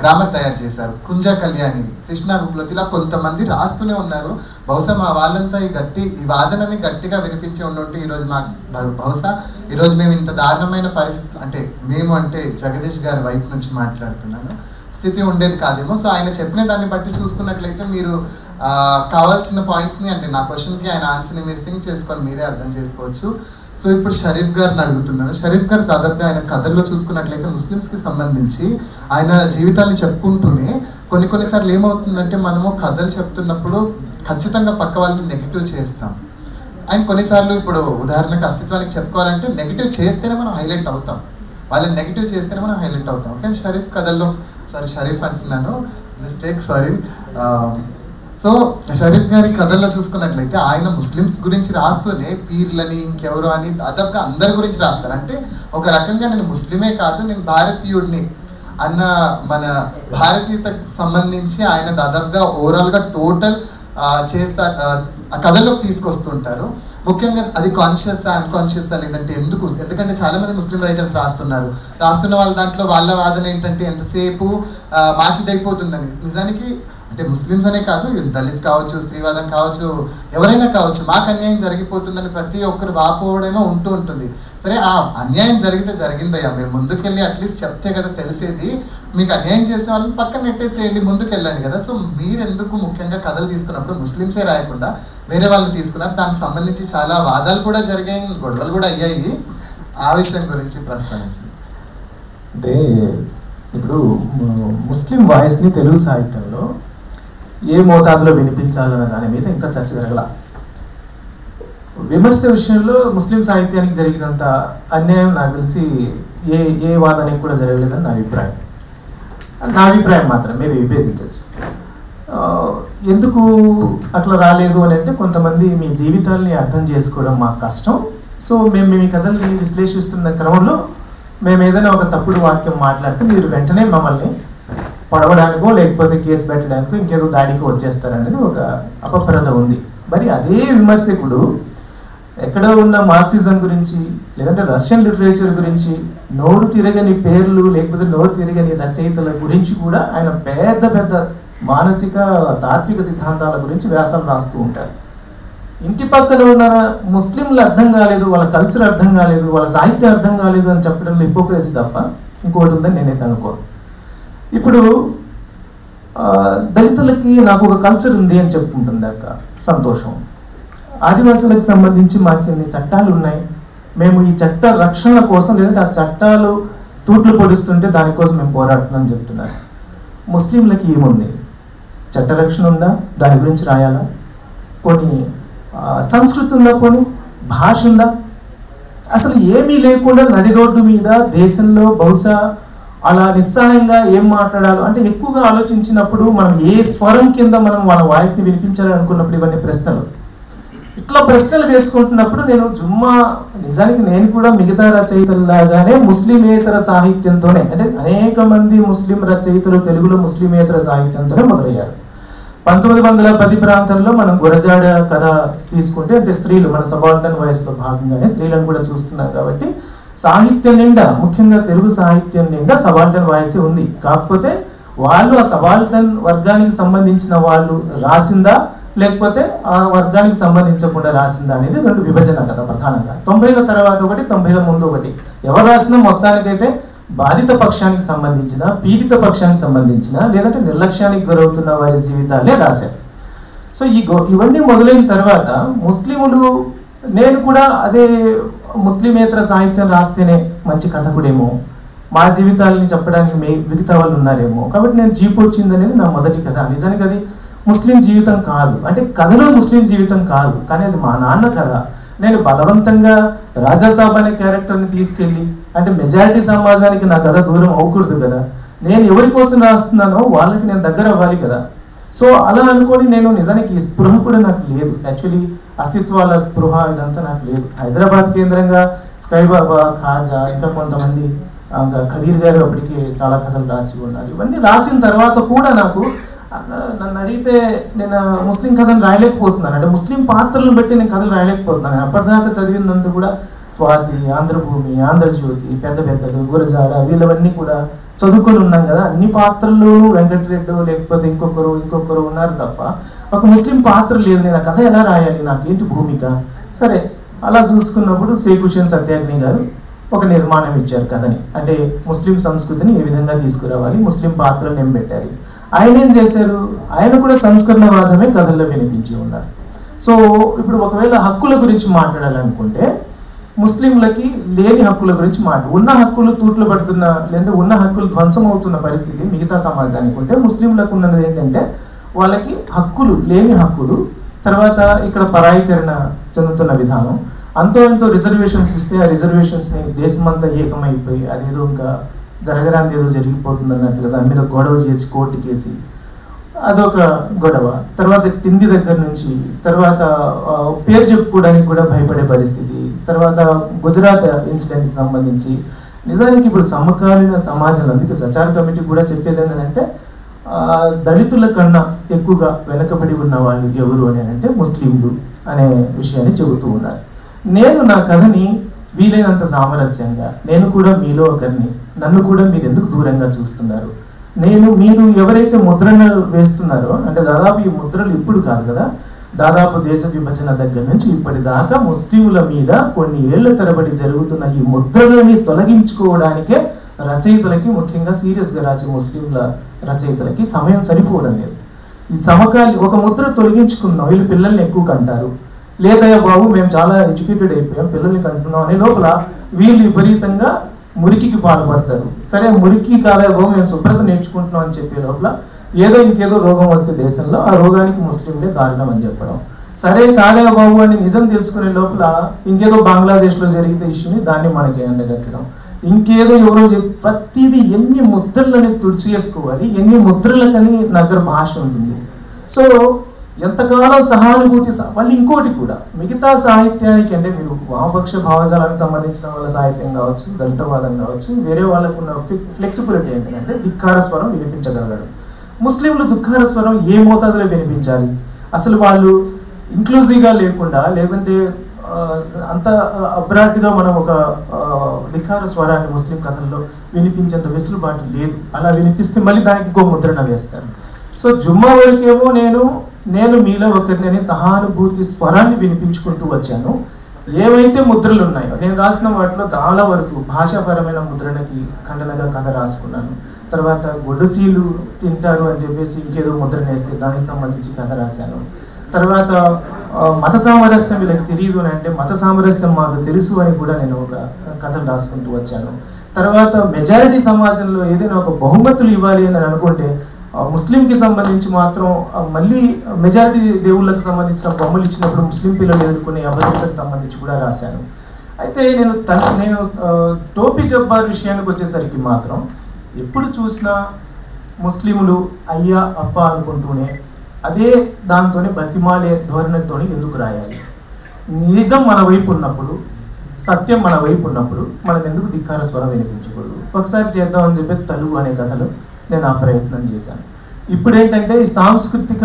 గ్రామర్ తయారు చేశారు. కుంజ కళ్యాణి, కృష్ణ విప్లతి, ఇలా కొంతమంది రాస్తూనే ఉన్నారు. బహుశా మా వాళ్ళంతా ఈ వాదనని గట్టిగా వినిపించి ఉండుంటే ఈరోజు మాకు బహుశా ఈరోజు మేము ఇంత దారుణమైన పరిస్థితి అంటే జగదీష్ గారి వైపు నుంచి మాట్లాడుతున్నాను స్థితి ఉండేది కాదేమో. సో ఆయన చెప్పిన దాన్ని బట్టి చూసుకున్నట్లయితే మీరు కావాల్సిన పాయింట్స్ని అంటే నా క్వశ్చన్కి ఆయన ఆన్సర్ని మీరు సింక్ చేసుకొని మీరే అర్థం చేసుకోవచ్చు. సో ఇప్పుడు షరీఫ్ గారిని అడుగుతున్నాను. షరీఫ్ గారు దాదాపుగా ఆయన కథల్లో చూసుకున్నట్లయితే ముస్లిమ్స్కి సంబంధించి ఆయన జీవితాన్ని చెప్పుకుంటూనే కొన్నిసార్లు ఏమవుతుందంటే మనము కథలు చెప్తున్నప్పుడు ఖచ్చితంగా పక్క వాళ్ళని నెగిటివ్ చేస్తాం. అండ్ కొన్నిసార్లు ఇప్పుడు ఉదాహరణకు అస్తిత్వానికి చెప్పుకోవాలంటే నెగిటివ్ చేస్తేనే మనం హైలైట్ అవుతాం, వాళ్ళని నెగిటివ్ చేస్తేనే మనం హైలైట్ అవుతాం. కానీ షరీఫ్ కథల్లో షరీఫ్ అంటున్నాను, మిస్టేక్, సారీ. సో షరీఫ్ గారి కథల్లో చూసుకున్నట్లయితే ఆయన ముస్లిమ్స్ గురించి రాస్తూనే పీర్లని ఇంకెవరు అని దాదాపుగా అందరి గురించి రాస్తారు. అంటే ఒక రకంగా నేను ముస్లిమే కాదు, నేను భారతీయుడిని అన్న మన భారతీయతకు సంబంధించి ఆయన దాదాపుగా ఓవరాల్గా టోటల్ ఆ కథల్లోకి తీసుకొస్తుంటారు. ముఖ్యంగా అది కాన్షియస్ అన్కాన్షియస్ లేదంటే ఎందుకంటే చాలామంది ముస్లిం రైటర్స్ రాస్తున్న వాళ్ళ దాంట్లో వాళ్ళ వాదన ఏంటంటే ఎంతసేపు మాకిదైపోతుందని. నిజానికి అంటే ముస్లిమ్స్ అనే కాదు, దళిత్ కావచ్చు, స్త్రీవాదం కావచ్చు, ఎవరైనా కావచ్చు, మాకు అన్యాయం జరిగిపోతుందని ప్రతి ఒక్కరు వాపోవడమో ఉంటుంది. సరే, ఆ అన్యాయం జరిగితే జరిగిందయ్యా, మీరు ముందుకెళ్ళి అట్లీస్ట్ చెప్తే కదా తెలిసేది. మీకు అన్యాయం చేసిన వాళ్ళని పక్కన నెట్టేసేయండి, ముందుకెళ్ళండి కదా. సో మీరెందుకు ముఖ్యంగా కథలు తీసుకున్నప్పుడు ముస్లిమ్సే రాయకుండా వేరే వాళ్ళని తీసుకున్నారు? దానికి సంబంధించి చాలా వాదాలు కూడా జరిగాయి, గొడవలు కూడా అయ్యాయి. ఆ విషయం గురించి ప్రస్తావించి. అంటే ఇప్పుడు ముస్లిం వాయిస్ని తెలుగు సాహిత్యంలో ఏ మోతాదులో వినిపించాలన్న దాని మీద ఇంకా చర్చ జరగల. విమర్శ విషయంలో ముస్లిం సాహిత్యానికి జరిగినంత అన్యాయం నాకు తెలిసి ఏ వాదానికి కూడా జరగలేదని నా అభిప్రాయం మాత్రం మీరు విభేదించవచ్చు. ఎందుకు అట్లా రాలేదు అని అంటే కొంతమంది మీ జీవితాల్ని అర్థం చేసుకోవడం మాకు కష్టం, సో మేము మీ కథల్ని విశ్లేషిస్తున్న క్రమంలో మేము ఏదైనా ఒక తప్పుడు వాక్యం మాట్లాడితే మీరు వెంటనే మమ్మల్ని పడవడానికో లేకపోతే కేసు పెట్టడానికో ఇంకేదో దాడికి వచ్చేస్తారనేది ఒక అపప్రద ఉంది. మరి అదే విమర్శకుడు ఎక్కడో ఉన్న మార్క్సిజం గురించి లేదంటే రష్యన్ లిటరేచర్ గురించి నోరు తిరగని పేర్లు లేకపోతే నోరు తిరగని రచయితల గురించి కూడా ఆయన పెద్ద పెద్ద మానసిక తాత్విక సిద్ధాంతాల గురించి వ్యాసాలు రాస్తూ ఉంటారు. ఇంటి పక్కన ఉన్న ముస్లింలు అర్థం కాలేదు, వాళ్ళ కల్చర్ అర్థం కాలేదు, వాళ్ళ సాహిత్యం అర్థం కాలేదు అని చెప్పడంలో హిపోక్రసీ తప్ప ఇంకోటి ఉందని నేనైతే అనుకోను. ఇప్పుడు దళితులకి నాకు ఒక కల్చర్ ఉంది అని చెప్పుకుంటుంది అక్క, సంతోషం. ఆదివాసులకు సంబంధించి మాకు కొన్ని చట్టాలు ఉన్నాయి, మేము ఈ చట్ట రక్షణ కోసం లేదంటే ఆ చట్టాలు తూట్లు పొడుస్తుంటే దానికోసం మేము పోరాడుతున్నామని చెప్తున్నారు. ముస్లింలకి ఏముంది? చట్ట రక్షణ ఉందా? దాని గురించి రాయాలా? పోనీ సంస్కృతి ఉందా, పోనీ భాష ఉందా? అసలు ఏమీ లేకుండా నడి రోడ్డు మీద దేశంలో బహుశా అలా నిస్సహాయంగా ఏం మాట్లాడాలో అంటే ఎక్కువగా ఆలోచించినప్పుడు మనం ఏ స్వరం కింద మనం మన వాయిస్ని వినిపించాలని అనుకున్నప్పుడు ఇవన్నీ ప్రశ్నలు. ఇట్లా ప్రశ్నలు వేసుకుంటున్నప్పుడు నేను నిజానికి నేను కూడా మిగతా రచయితల్లాగానే ముస్లిమేతర సాహిత్యంతోనే, అంటే అనేక మంది ముస్లిం రచయితలు తెలుగులో ముస్లిమేతర సాహిత్యంతోనే మొదలయ్యారు. 1910 ప్రాంతంలో మనం గురజాడ కథ తీసుకుంటే, అంటే స్త్రీలు మన సబాల్టన్ వయసులో భాగంగానే స్త్రీలను కూడా చూస్తున్నాం కాబట్టి సాహిత్యం నిండా, ముఖ్యంగా తెలుగు సాహిత్యం నిండా సబాల్టన్ వాయిసే ఉంది. కాకపోతే వాళ్ళు ఆ సబాల్టన్ వర్గానికి సంబంధించిన వాళ్ళు రాసిందా లేకపోతే ఆ వర్గానికి సంబంధించకుండా రాసిందా అనేది రెండు విభజన కదా ప్రధానంగా. 90ల తర్వాత ఒకటి, 90ల ముందు ఒకటి. ఎవరు రాసినా మొత్తానికైతే బాధిత పక్షానికి సంబంధించిన, పీడిత పక్షానికి సంబంధించిన, లేదంటే నిర్లక్ష్యానికి గురవుతున్న వారి జీవితాలే రాశారు. సో ఇవన్నీ మొదలైన తర్వాత ముస్లిములు, నేను కూడా అదే ముస్లిమేతర సాహిత్యం రాస్తేనే మంచి కథకుడేమో, మా జీవితాలని చెప్పడానికి మిగతా వాళ్ళు ఉన్నారేమో, కాబట్టి నేను జీపు వచ్చింది అనేది నా మొదటి కథ. నిజానికి అది ముస్లిం జీవితం కాదు, అంటే కథలో ముస్లిం జీవితం కాదు, కానీ అది మా నాన్న కథ. నేను బలవంతంగా రాజాసాబ్ అనే క్యారెక్టర్ని తీసుకెళ్ళి, అంటే మెజారిటీ సమాజానికి నా కథ దూరం అవ్వకూడదు కదా, నేను ఎవరి కోసం రాస్తున్నానో వాళ్ళకి నేను దగ్గర అవ్వాలి కదా. సో అలా అనుకొని నేను నిజానికి ఈ స్పృహ కూడా నాకు లేదు, యాక్చువల్లీ అస్తిత్వాల స్పృహ ఇదంతా నాకు లేదు. హైదరాబాద్ కేంద్రంగా స్కైబాబా, ఖాజా, ఇంకా కొంతమంది ఖదీర్ గారు అప్పటికి చాలా కథలు రాసి ఉన్నారు. ఇవన్నీ రాసిన తర్వాత కూడా నన్ను అడిగితే నేను ముస్లిం కథను రాయలేకపోతున్నాను, అంటే ముస్లిం పాత్రలను బట్టి నేను కథలు రాయలేకపోతున్నాను. అప్పటిదాకా చదివినంత కూడా స్వాతి, ఆంధ్రభూమి, ఆంధ్రజ్యోతి, పెద్దలు, గురజాడ, వీళ్ళవన్నీ కూడా చదువుకొని ఉన్నాం కదా. అన్ని పాత్రల్లోనూ వెంకటరెడ్డి లేకపోతే ఇంకొకరు ఉన్నారు తప్ప ఒక ముస్లిం పాత్ర లేదు. నేను ఆ కథ ఎలా రాయాలి, నాకేంటి భూమిక? సరే అలా చూసుకున్నప్పుడు షేక్ హుసేన్ సత్యాగ్ని గారు ఒక నిర్మాణం ఇచ్చారు కథని, అంటే ముస్లిం సంస్కృతిని ఏ విధంగా తీసుకురావాలి, ముస్లిం పాత్రలు ఏం పెట్టారు. ఆయన ఏం చేశారు, ఆయన కూడా సంస్కరణవాదమే కథల్లో వినిపించి ఉన్నారు. సో ఇప్పుడు ఒకవేళ హక్కుల గురించి మాట్లాడాలనుకుంటే ముస్లింలకి లేని హక్కుల గురించి ఉన్న హక్కులు తూట్లు పడుతున్న, లేదంటే ఉన్న హక్కులు ధ్వంసం అవుతున్న పరిస్థితి మిగతా సమాజానికి ఉంటే, ముస్లింలకు ఉన్నది ఏంటంటే వాళ్ళకి హక్కులు లేని హక్కులు, తర్వాత ఇక్కడ పరాయీకరణ చెందుతున్న విధానం, అంతో ఎంతో రిజర్వేషన్స్ ఇస్తే ఆ రిజర్వేషన్స్ని దేశమంతా ఏకమైపోయి అదేదో ఇంకా జరగరాంది ఏదో జరిగిపోతుంది అన్నట్టుగా దాని మీద గొడవ చేసి కోర్టుకేసి అదొక గొడవ. తర్వాత తిండి దగ్గర నుంచి, తర్వాత పేరు చెప్పుకోవడానికి కూడా భయపడే పరిస్థితి, తర్వాత గుజరాత్ ఇన్సిడెంట్కి సంబంధించి. నిజానికి ఇప్పుడు సమకాలీన సమాజంలో, అందుకే సచార్ కమిటీ కూడా చెప్పేది ఏంటంటే దళితుల కన్నా ఎక్కువగా వెనకబడి ఉన్న వాళ్ళు ఎవరు అని అంటే ముస్లింలు అనే విషయాన్ని చెబుతూ ఉన్నారు. నేను నా కథని వీలైనంత సామరస్యంగా, నేను కూడా మీలో ఒకరిని, నన్ను కూడా మీరు ఎందుకు దూరంగా చూస్తున్నారు, మీరు ఎవరైతే ముద్రను వేస్తున్నారో, అంటే దాదాపు ఈ ముద్రలు ఇప్పుడు కాదు కదా, దాదాపు దేశ విభజన దగ్గర నుంచి ఇప్పటిదాకా ముస్లింల మీద కొన్ని ఏళ్ల తరబడి జరుగుతున్న ఈ ముద్రలని తొలగించుకోవడానికే రచయితలకి, ముఖ్యంగా సీరియస్గా రాసే ముస్లింల రచయితలకి సమయం సరిపోవడం లేదు. ఈ ఒక ముద్ర తొలగించుకున్నాం, వీళ్ళు పిల్లల్ని ఎక్కువ కంటారు, లేదయ్యా బాబు మేము చాలా ఎడ్యుకేటెడ్ అయిపోయాం పిల్లల్ని కంటున్నాం అనే లోపల వీళ్ళు విపరీతంగా మురికికి పాల్పడతారు. సరే మురికి కాదా బాబు మేము శుభ్రత నేర్చుకుంటున్నాం అని చెప్పే లోపల ఇంకేదో రోగం వస్తే దేశంలో ఆ రోగానికి ముస్లింలే కారణం అని చెప్పడం. సరే కాదా బాబు అని నిజం తెలుసుకునే లోపల ఇంకేదో బంగ్లాదేశ్లో జరిగితే ఇష్యూని దాన్ని మనకి ఎండగట్టడం, ఇంకేదో ఎవరో ప్రతిదీ ఎన్ని ముద్రలని తుడిచేసుకోవాలి, ఎన్ని ముద్రలకని నగర భాష ఉంటుంది. సో ఎంతకాలం సహానుభూతి. మళ్ళీ ఇంకోటి కూడా మిగతా సాహిత్యానికి, అంటే మీరు వామపక్ష భావజాలానికి సంబంధించిన వాళ్ళ సాహిత్యం కావచ్చు, దళితవాదం కావచ్చు, వేరే వాళ్ళకు ఉన్న ఫ్లెక్సిబిలిటీ ఏంటంటే ధిక్కార స్వరం వినిపించగలగడం. ముస్లింలు దుఃఖార స్వరం ఏ మోతాదులో వినిపించాలి, అసలు వాళ్ళు ఇంక్లూజివ్గా లేకుండా, లేదంటే అంత అబ్రాట్గా మనం ఒక ధిక్కార స్వరాన్ని ముస్లిం కథల్లో వినిపించేంత వెసులుబాటు లేదు. అలా వినిపిస్తే మళ్ళీ దానికి ఇంకో ముద్రణ వేస్తారు. సో జుమ్మా వరకేమో నేను మీలో ఒకరిని సహానుభూతి స్వరాన్ని వినిపించుకుంటూ వచ్చాను. ఏవైతే ముద్రలు ఉన్నాయో నేను రాసిన వాటిలో చాలా వరకు భాషాపరమైన ముద్రణకి ఖండనగా కథ రాసుకున్నాను. తర్వాత గొడ్డసీలు తింటారు అని చెప్పేసి ఇంకేదో ముద్రణ వేస్తే దానికి సంబంధించి కథ రాశాను. తర్వాత మత సామరస్యం వీళ్ళకి తెలియదు అని అంటే మత సామరస్యం మాకు తెలుసు అని కూడా నేను ఒక కథలు రాసుకుంటూ వచ్చాను. తర్వాత మెజారిటీ సమాజంలో ఏదైనా ఒక బహుమతులు ఇవ్వాలి అని అనుకుంటే ముస్లింకి సంబంధించి మాత్రం మళ్ళీ మెజారిటీ దేవుళ్ళకి సంబంధించిన బొమ్మలు ఇచ్చినప్పుడు ముస్లిం పిల్లలు ఎదుర్కొనే అభద్రతకు సంబంధించి కూడా రాశాను. అయితే నేను టోపీ జబ్బార్ విషయానికి వచ్చేసరికి మాత్రం ఎప్పుడు చూసినా ముస్లింలు అయ్యా అప్ప అనుకుంటూనే అదే దాంతోనే బతిమాలే ధోరణితో ఎందుకు రాయాలి? నిజం మన వైపు ఉన్నప్పుడు, సత్యం మన వైపు ఉన్నప్పుడు మనం ఎందుకు ధిక్కార స్వరం వినిపించకూడదు? ఒకసారి చేద్దామని చెప్పి తెలుగు అనే కథలు నేను ఆ ప్రయత్నం చేశాను. ఇప్పుడు ఏంటంటే ఈ సాంస్కృతిక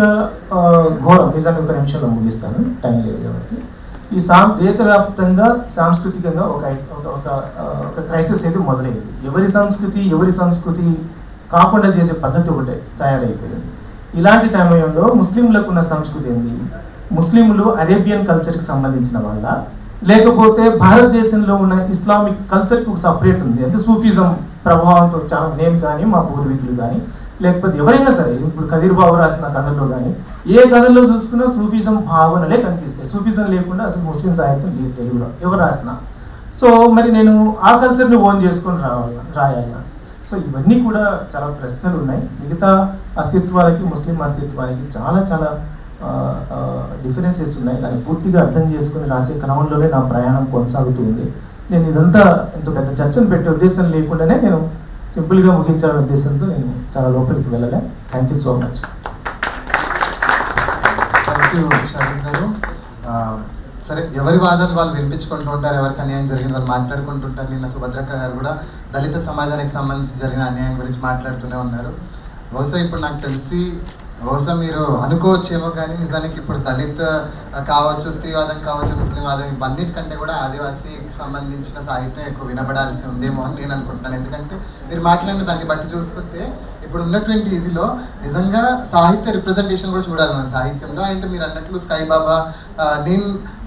ఘోరం, నిజాన్ని ఒక నిమిషంలో ముగిస్తాను, టైం లేదు కాబట్టి. ఈ దేశవ్యాప్తంగా సాంస్కృతికంగా ఒక క్రైసిస్ అయితే మొదలైంది. ఎవరి సంస్కృతి కాకుండా చేసే పద్ధతి ఒకటే తయారైపోయింది. ఇలాంటి టైంలో ముస్లింలకు ఉన్న సంస్కృతి ఏంది? ముస్లింలు అరేబియన్ కల్చర్కి సంబంధించిన వాళ్ళ, లేకపోతే భారతదేశంలో ఉన్న ఇస్లామిక్ కల్చర్కి ఒక సపరేట్ ఉంది, అంటే సూఫిజం ప్రభావంతో చాలా నేను కానీ మా పూర్వీకులు కానీ లేకపోతే ఎవరైనా సరే, ఇప్పుడు కదీర్ బాబు రాసిన కథల్లో కానీ ఏ కథల్లో చూసుకున్నా సూఫిజం భావనలే కనిపిస్తాయి. సూఫిజం లేకుండా అసలు ముస్లిం సాహిత్యం లేదు తెలుగులో ఎవరు రాసినా. సో మరి నేను ఆ కల్చర్ని ఓన్ చేసుకొని రాయాలన్నా. సో ఇవన్నీ కూడా చాలా ప్రశ్నలు ఉన్నాయి. మిగతా అస్తిత్వాలకి ముస్లిం అస్తిత్వానికి చాలా చాలా డిఫరెన్సెస్ ఉన్నాయి. దాన్ని పూర్తిగా అర్థం చేసుకుని రాసే క్రమంలోనే నా ప్రయాణం కొనసాగుతుంది. నేను ఇదంతా ఇంత పెద్ద చర్చను పెట్టే ఉద్దేశం లేకుండానే నేను సింపుల్గా ముగించాలనే ఉద్దేశంతో నేను చాలా లోపలికి వెళ్ళలే. Thank you so much. Thank you Sharif గారు. సరే, ఎవరి వాదనలు వాళ్ళు వినిపించుకుంటూ ఉంటారు, ఎవరికి అన్యాయం జరిగింది వాళ్ళు మాట్లాడుకుంటుంటారు. నిన్న సుభద్రక్క గారు కూడా దళిత సమాజానికి సంబంధించి జరిగిన అన్యాయం గురించి మాట్లాడుతూనే ఉన్నారు. బహుశా ఇప్పుడు నాకు తెలిసి మీరు అనుకోవచ్చేమో కానీ నిజానికి ఇప్పుడు దళిత కావచ్చు, స్త్రీవాదం కావచ్చు, ముస్లింవాదం ఇవన్నిటికంటే కూడా ఆదివాసీకి సంబంధించిన సాహిత్యం ఎక్కువ వినబడాల్సి ఉందేమో అని నేను అనుకుంటున్నాను. ఎందుకంటే మీరు మాట్లాడిన దాన్ని బట్టి చూసుకుంటే ఇప్పుడు ఉన్నటువంటి ఇదిలో నిజంగా సాహిత్య రిప్రజెంటేషన్ కూడా చూడాలి మన సాహిత్యంలో. అండ్ మీరు అన్నట్లు స్కై బాబా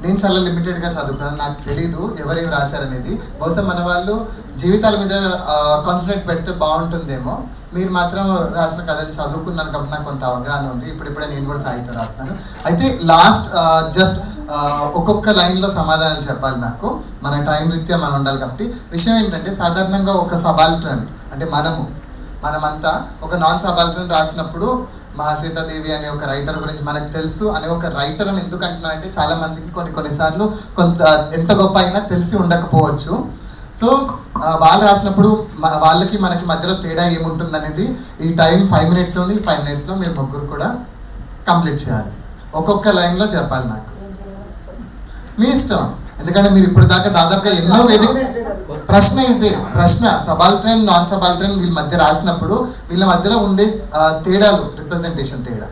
నేను చాలా లిమిటెడ్గా చదువుకున్నాను, నాకు తెలీదు ఎవరేమి రాశారనేది. బహుశా మన వాళ్ళు జీవితాల మీద కాన్సన్ట్రేట్ పెడితే బాగుంటుందేమో. మీరు మాత్రం రాసిన కథలు చదువుకున్నాను కాబట్టి నాకు కొంత అవగాహన ఉంది. ఇప్పుడిప్పుడే నేను కూడా సాహిత్యం రాస్తాను. అయితే లాస్ట్ జస్ట్ ఒక్కొక్క లైన్లో సమాధానాలు చెప్పాలి నాకు, మన టైం రీత్యా మనం ఉండాలి కాబట్టి. విషయం ఏంటంటే సాధారణంగా ఒక సబాల్టర్న్ అంటే మనమంతా ఒక నాన్ సబాల్టర్న్ రాసినప్పుడు మహాశ్వేతాదేవి అనే ఒక రైటర్ గురించి మనకు తెలుసు అనే ఒక రైటర్ అని ఎందుకు అంటున్నానంటే చాలా మందికి కొన్నిసార్లు ఎంత గొప్ప అయినా తెలిసి ఉండకపోవచ్చు. సో వాళ్ళు రాసినప్పుడు వాళ్ళకి మనకి మధ్యలో తేడా ఏముంటుంది అనేది ఈ టైం 5 minutes ఉంది. 5 minutesలో మీరు ముగ్గురు కూడా కంప్లీట్ చేయాలి. ఒక్కొక్క లైన్లో చెప్పాలి నాకు, మీ ఇష్టం. ఎందుకంటే మీరు ఇప్పుడు దాకా దాదాపుగా ఎన్నో ప్రశ్న సబాల్టర్న్ నాన్ సబాల్టర్న్ వీళ్ళ మధ్య రాసినప్పుడు వీళ్ళ మధ్యలో ఉండే తేడాలు, రిప్రజెంటేషన్ తేడా.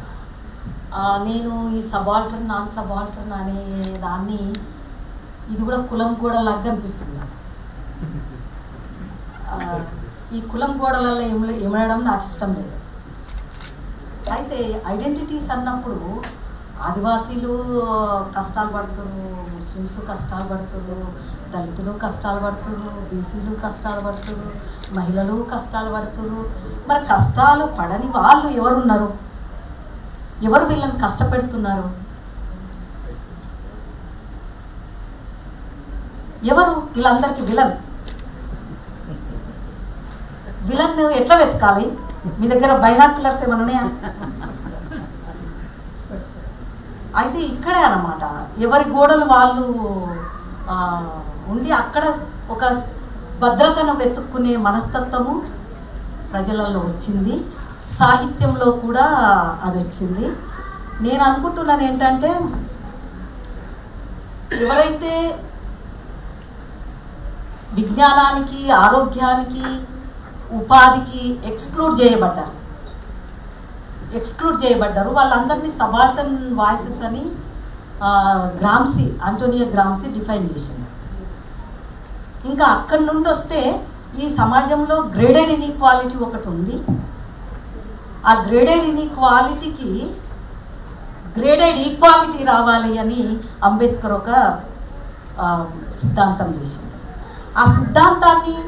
నేను ఈ సబాల్టర్న్ నాన్ సబాల్టర్న్ అనే దాన్ని ఇది కూడా కులం కూడా లాగా అనిపిస్తుంది. ఈ కులం గోడలలో ఇమడడం నాకు ఇష్టం లేదు. అయితే ఐడెంటిటీస్ అన్నప్పుడు ఆదివాసీలు కష్టాలు పడుతున్నారు, ముస్లిమ్స్ కష్టాలు పడుతున్నారు, దళితులు కష్టాలు పడుతున్నారు, బీసీలు కష్టాలు పడుతున్నారు, మహిళలు కష్టాలు పడుతున్నారు. మరి కష్టాలు పడని వాళ్ళు ఎవరున్నారు? ఎవరు వీళ్ళని కష్టపెడుతున్నారు? ఎవరు వీళ్ళందరికీ విలన్ ఎట్లా వెతకాలి? మీ దగ్గర బైనాక్యులర్స్ ఏమైనా ఉన్నాయా? అయితే ఇక్కడే అన్నమాట ఎవరి గోడలు వాళ్ళు ఉండి అక్కడ ఒక భద్రతను వెతుక్కునే మనస్తత్వము ప్రజలలో వచ్చింది. సాహిత్యంలో కూడా అది వచ్చింది. నేను అనుకుంటున్నాను ఏంటంటే ఎవరైతే విజ్ఞానానికి, ఆరోగ్యానికి, ఉపాధికి ఎక్స్క్లూడ్ చేయబడ్డారు వాళ్ళందరినీ సబాల్టర్న్ వాయిసెస్ అని ఆంటోనియో గ్రామ్సీ డిఫైన్ చేసింది. ఇంకా అక్కడి నుండి వస్తే ఈ సమాజంలో గ్రేడెడ్ ఇన్ఈక్వాలిటీ ఒకటి ఉంది. ఆ గ్రేడెడ్ ఇన్ఈక్వాలిటీకి గ్రేడెడ్ ఈక్వాలిటీ రావాలి అని అంబేద్కర్ ఒక సిద్ధాంతం చేసింది. ఆ సిద్ధాంతాన్ని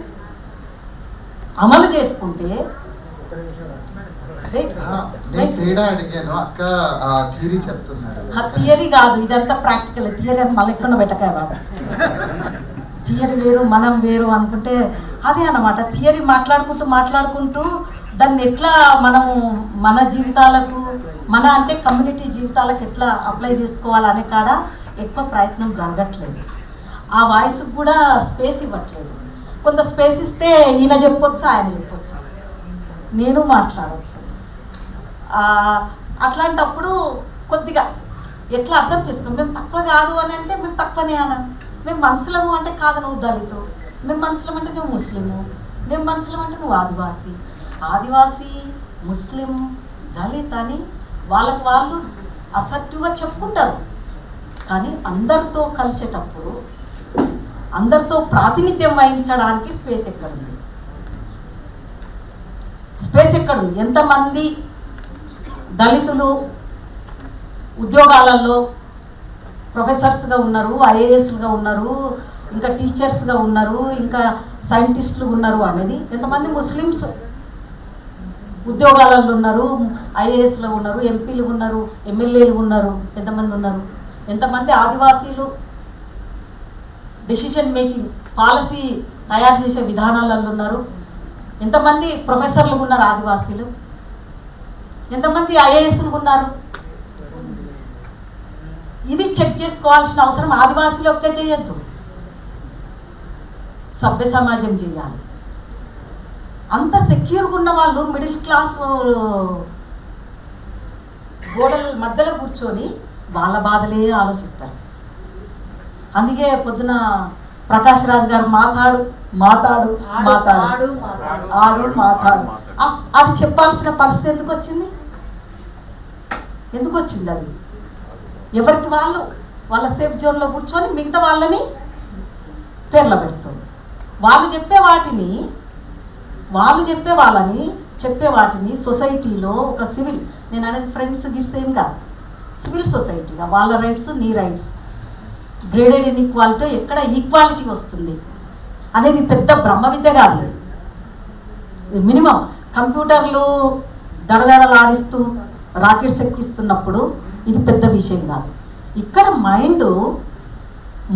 అమలు చేసుకుంటే తేడా అడిగాను అక్క, థియరీ చెప్తున్నారు. థియరీ కాదు, ఇదంతా ప్రాక్టికల్. థియరీ అని మళ్ళీ ఎక్కడ పెట్టకాయ బాబు. థియరీ వేరు మనం వేరు అనుకుంటే అదే అన్నమాట. థియరీ మాట్లాడుకుంటూ దాన్ని ఎట్లా మనము మన జీవితాలకు మన అంటే కమ్యూనిటీ జీవితాలకు ఎట్లా అప్లై చేసుకోవాలనే కాడ ఎక్కువ ప్రయత్నం జరగట్లేదు. ఆ వాయిస్కి కూడా స్పేస్ ఇవ్వట్లేదు. కొంత స్పేస్ ఇస్తే ఈయన చెప్పొచ్చు, ఆయన చెప్పొచ్చు, నేను మాట్లాడవచ్చు. అట్లాంటప్పుడు కొద్దిగా ఎట్లా అర్థం చేసుకోండి. మేము తక్కువ కాదు అని అంటే మీరు తక్కువనే అన్నాను. మేము మనుషులము అంటే కాదు నువ్వు దళితు, మేము మనుషులం అంటే నువ్వు ముస్లిము, మేము మనుషులం అంటే నువ్వు ఆదివాసీ. ఆదివాసీ, ముస్లిం, దళిత్ అని వాళ్ళకు వాళ్ళు అసర్టివ్గా చెప్పుకుంటారు. కానీ అందరితో కలిసేటప్పుడు అందరితో ప్రాతినిధ్యం వహించడానికి స్పేస్ ఎక్కడుంది? స్పేస్ ఎక్కడుంది? ఎంతమంది దళితులు ఉద్యోగాలలో ప్రొఫెసర్స్గా ఉన్నారు, ఐఏఎస్లుగా ఉన్నారు, ఇంకా టీచర్స్గా ఉన్నారు, ఇంకా సైంటిస్టులు ఉన్నారు అనేది, ఎంతమంది ముస్లిమ్స్ ఉద్యోగాలలో ఉన్నారు, ఐఏఎస్లో ఉన్నారు, ఎంపీలు ఉన్నారు, ఎమ్మెల్యేలు ఉన్నారు, ఎంతమంది ఉన్నారు? ఎంతమంది ఆదివాసీలు డెసిషన్ మేకింగ్ పాలసీ తయారు చేసే విధానాలలో ఉన్నారు? ఎంతమంది ప్రొఫెసర్లు ఉన్నారు ఆదివాసీలు? ఎంతమంది ఐఏఎస్లు ఉన్నారు? ఇది చెక్ చేసుకోవాల్సిన అవసరం ఆదివాసీలు ఒకే చేయొద్దు, సభ్య సమాజం చేయాలి. అంత సెక్యూర్గా ఉన్న వాళ్ళు మిడిల్ క్లాస్ గోడల మధ్యలో కూర్చొని వాళ్ళ బాధలే ఆలోచిస్తారు. అందుకే పొద్దున ప్రకాష్ రాజ్ గారు మాతాడు మాతాడు మాతాడు ఆడు మాతాడు అది చెప్పాల్సిన పరిస్థితి ఎందుకు వచ్చింది? ఎందుకు వచ్చింది? అది ఎవరికి వాళ్ళు వాళ్ళ సేఫ్ జోన్లో కూర్చొని మిగతా వాళ్ళని పేర్ల పెడుతుంది. వాళ్ళు చెప్పే వాటిని సొసైటీలో ఒక సివిల్, నేను అనేది ఫ్రెండ్స్ గిట్స్ ఏం కాదు, సివిల్ సొసైటీగా వాళ్ళ రైట్స్ నీ రైట్స్, గ్రేడెడ్ ఇన్ఈక్వాలిటీ ఎక్కడ ఈక్వాలిటీ వస్తుంది అనేది పెద్ద బ్రహ్మ విద్య కాదు. ఇది మినిమం కంప్యూటర్లు దడదడలాడిస్తూ రాకెట్స్ ఎక్కిస్తున్నప్పుడు ఇది పెద్ద విషయం కాదు. ఇక్కడ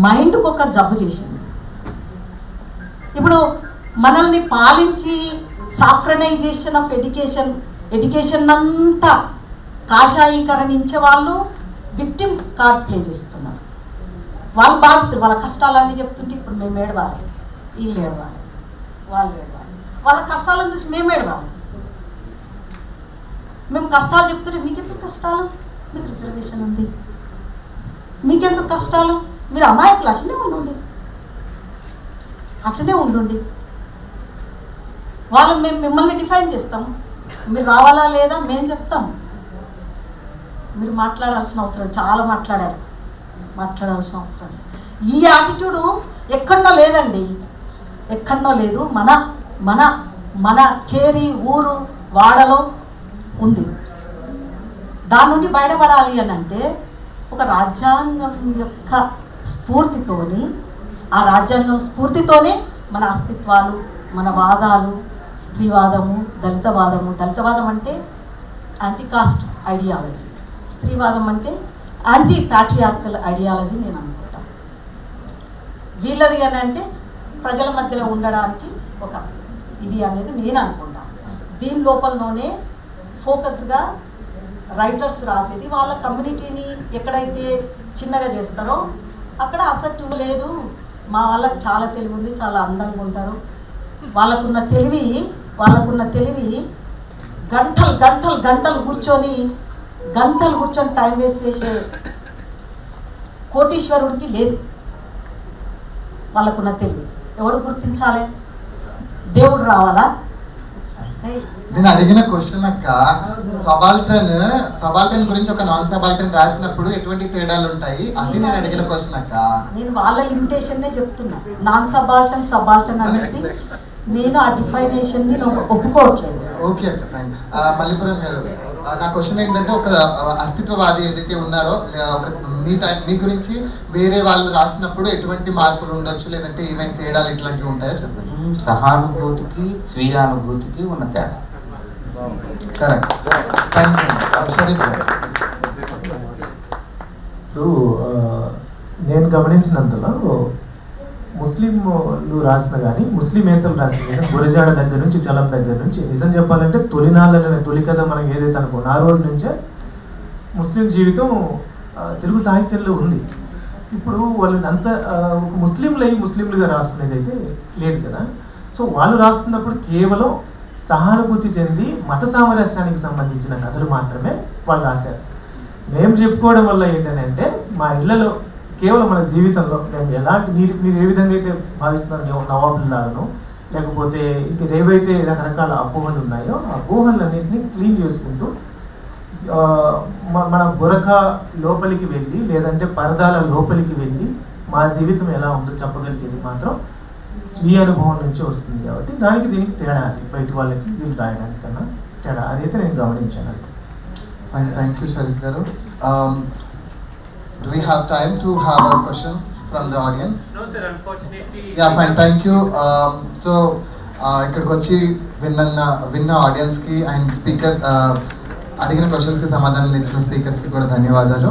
మైండ్కి ఒక జబ్బు చేసింది. ఇప్పుడు మనల్ని పాలించి సాఫ్రనైజేషన్ ఆఫ్ ఎడ్యుకేషన్ అంతా కాషాయీకరణించే వాళ్ళు విక్టిమ్ కార్డ్ ప్లే చేస్తున్నారు. వాళ్ళ బాధితులు వాళ్ళ కష్టాలన్నీ చెప్తుంటే ఇప్పుడు మేము ఏడవాలి, వీళ్ళు ఏడవాలి, వాళ్ళు ఏడవాలి. వాళ్ళ కష్టాలను చూసి మేము ఏడవాలి. మేము కష్టాలు చెప్తుంటే మీకెందుకు కష్టాలు? మీకు రిజర్వేషన్ ఉంది, మీకెందుకు కష్టాలు? మీరు అమాయకులు, అట్లనే ఉండండి. వాళ్ళు మేము మిమ్మల్ని డిఫైన్ చేస్తాం, మీరు రావాలా లేదా మేము చెప్తాం. మీరు మాట్లాడాల్సిన అవసరం, చాలా మాట్లాడాల్సిన అవసరం లేదు. ఈ యాటిట్యూడు ఎక్కడో లేదండి, ఎక్కడో లేదు. మన మన మన కేరి ఊరు వాడలో ఉంది. దాని నుండి బయటపడాలి అని అంటే ఒక రాజ్యాంగం యొక్క స్ఫూర్తితోని, ఆ రాజ్యాంగం స్ఫూర్తితోనే మన అస్తిత్వాలు, మన వాదాలు, స్త్రీవాదము, దళితవాదం అంటే యాంటీ కాస్ట్ ఐడియాలజీ, స్త్రీవాదం అంటే యాంటీ ప్యాట్రియార్కల్ ఐడియాలజీ నేను అనుకుంటా. వీళ్ళది అని అంటే ప్రజల మధ్యలో ఉండడానికి ఒక ఇది అనేది నేను అనుకుంటా. దీని లోపలలోనే ఫోకస్గా రైటర్స్ రాసేది వాళ్ళ కమ్యూనిటీని ఎక్కడైతే చిన్నగా చేస్తారో అక్కడ అసర్టివ్ లేదు, మా వాళ్ళకి చాలా తెలివి ఉంది, చాలా అందంగా ఉంటారు, వాళ్ళకున్న తెలివి గంటలు కూర్చొని టైం వేస్ట్ చేసే కోటీశ్వరుడికి లేదు. వాళ్ళకున్న తెలివి ఎవడు గుర్తించాలి? దేవుడు రావాలా? నేను అడిగిన క్వశ్చన్ అక్క, సబాల్టర్న్ గురించి ఒక నాన్ సబాల్టర్న్ రాసినప్పుడు ఎటువంటి తేడాలు ఉంటాయి అది నేను అడిగిన క్వశ్చన్ అక్క. నేను వాళ్ళ లిమిటేషన్నే చెప్తున్నా. నాన్ సబాల్టర్న్ అనేది నేను ఆ డిఫైనేషన్ ని ఒప్పుకోవట్లేదు. ఓకే అక్క, ఫైన్. మల్లిపురం గారు, నా క్వశ్చన్ ఏంటంటే ఒక అస్తిత్వవాది ఏదైతే ఉన్నారో మీ గురించి వేరే వాళ్ళు రాసినప్పుడు ఎటువంటి మార్పులు ఉండొచ్చు, లేదంటే ఏమైనా తేడాలు ఇట్లాంటివి ఉంటాయో చెప్పండి. సహానుభూతికి స్వీయానుభూతికి ఉన్న తేడా. Correct, thank you. షరీఫ్ గారు, ఇప్పుడు నేను గమనించినంతలో ముస్లింలు రాసిన కానీ ముస్లిమేతలు రాసిన నిజం గురజాడ దగ్గర నుంచి చలం దగ్గర నుంచి నిజం చెప్పాలంటే తొలినాళ్ళనే తొలి కథ మనం ఏదైతే అనుకున్నా ఆ రోజు నుంచే ముస్లిం జీవితం తెలుగు సాహిత్యంలో ఉంది. ఇప్పుడు వాళ్ళని అంత ఒక ముస్లింలుగా రాసుకునేది అయితే లేదు కదా. సో వాళ్ళు రాస్తున్నప్పుడు కేవలం సహానుభూతి చెంది మత సామరస్యానికి సంబంధించిన కథలు మాత్రమే వాళ్ళు రాశారు. మేము చెప్పుకోవడం వల్ల ఏంటంటే మా ఇళ్లలో కేవలం మన జీవితంలో మేము ఎలాంటి మీరు ఏ విధంగా అయితే భావిస్తున్నారు నవాబుల్లాలను లేకపోతే ఇంక ఏవైతే రకరకాల అపోహలు ఉన్నాయో ఆ అపోహలన్నింటినీ క్లీన్ చేసుకుంటూ మన బురక లోపలికి వెళ్ళి లేదంటే పరదాల లోపలికి వెళ్ళి మా జీవితం ఎలా ఉందో చెప్పగలిగేది మాత్రం స్వీయ అనుభవం నుంచి వస్తుంది. కాబట్టి దానికి దీనికి తేడా అది బయట వాళ్ళకి వీళ్ళు రాయడానికన్నా తేడా అదైతే నేను గమనించాను. ఫైన్, థ్యాంక్ యూ షరీఫ్ గారు. Do we have time to have our questions from the audience? No sir, unfortunately. Yeah, fine, thank you. So ఇక్కడికి వచ్చి విన్న ఆడియన్స్కి అండ్ స్పీకర్స్ అడిగిన క్వశ్చన్స్కి సమాధానం ఇచ్చిన స్పీకర్స్కి కూడా ధన్యవాదాలు.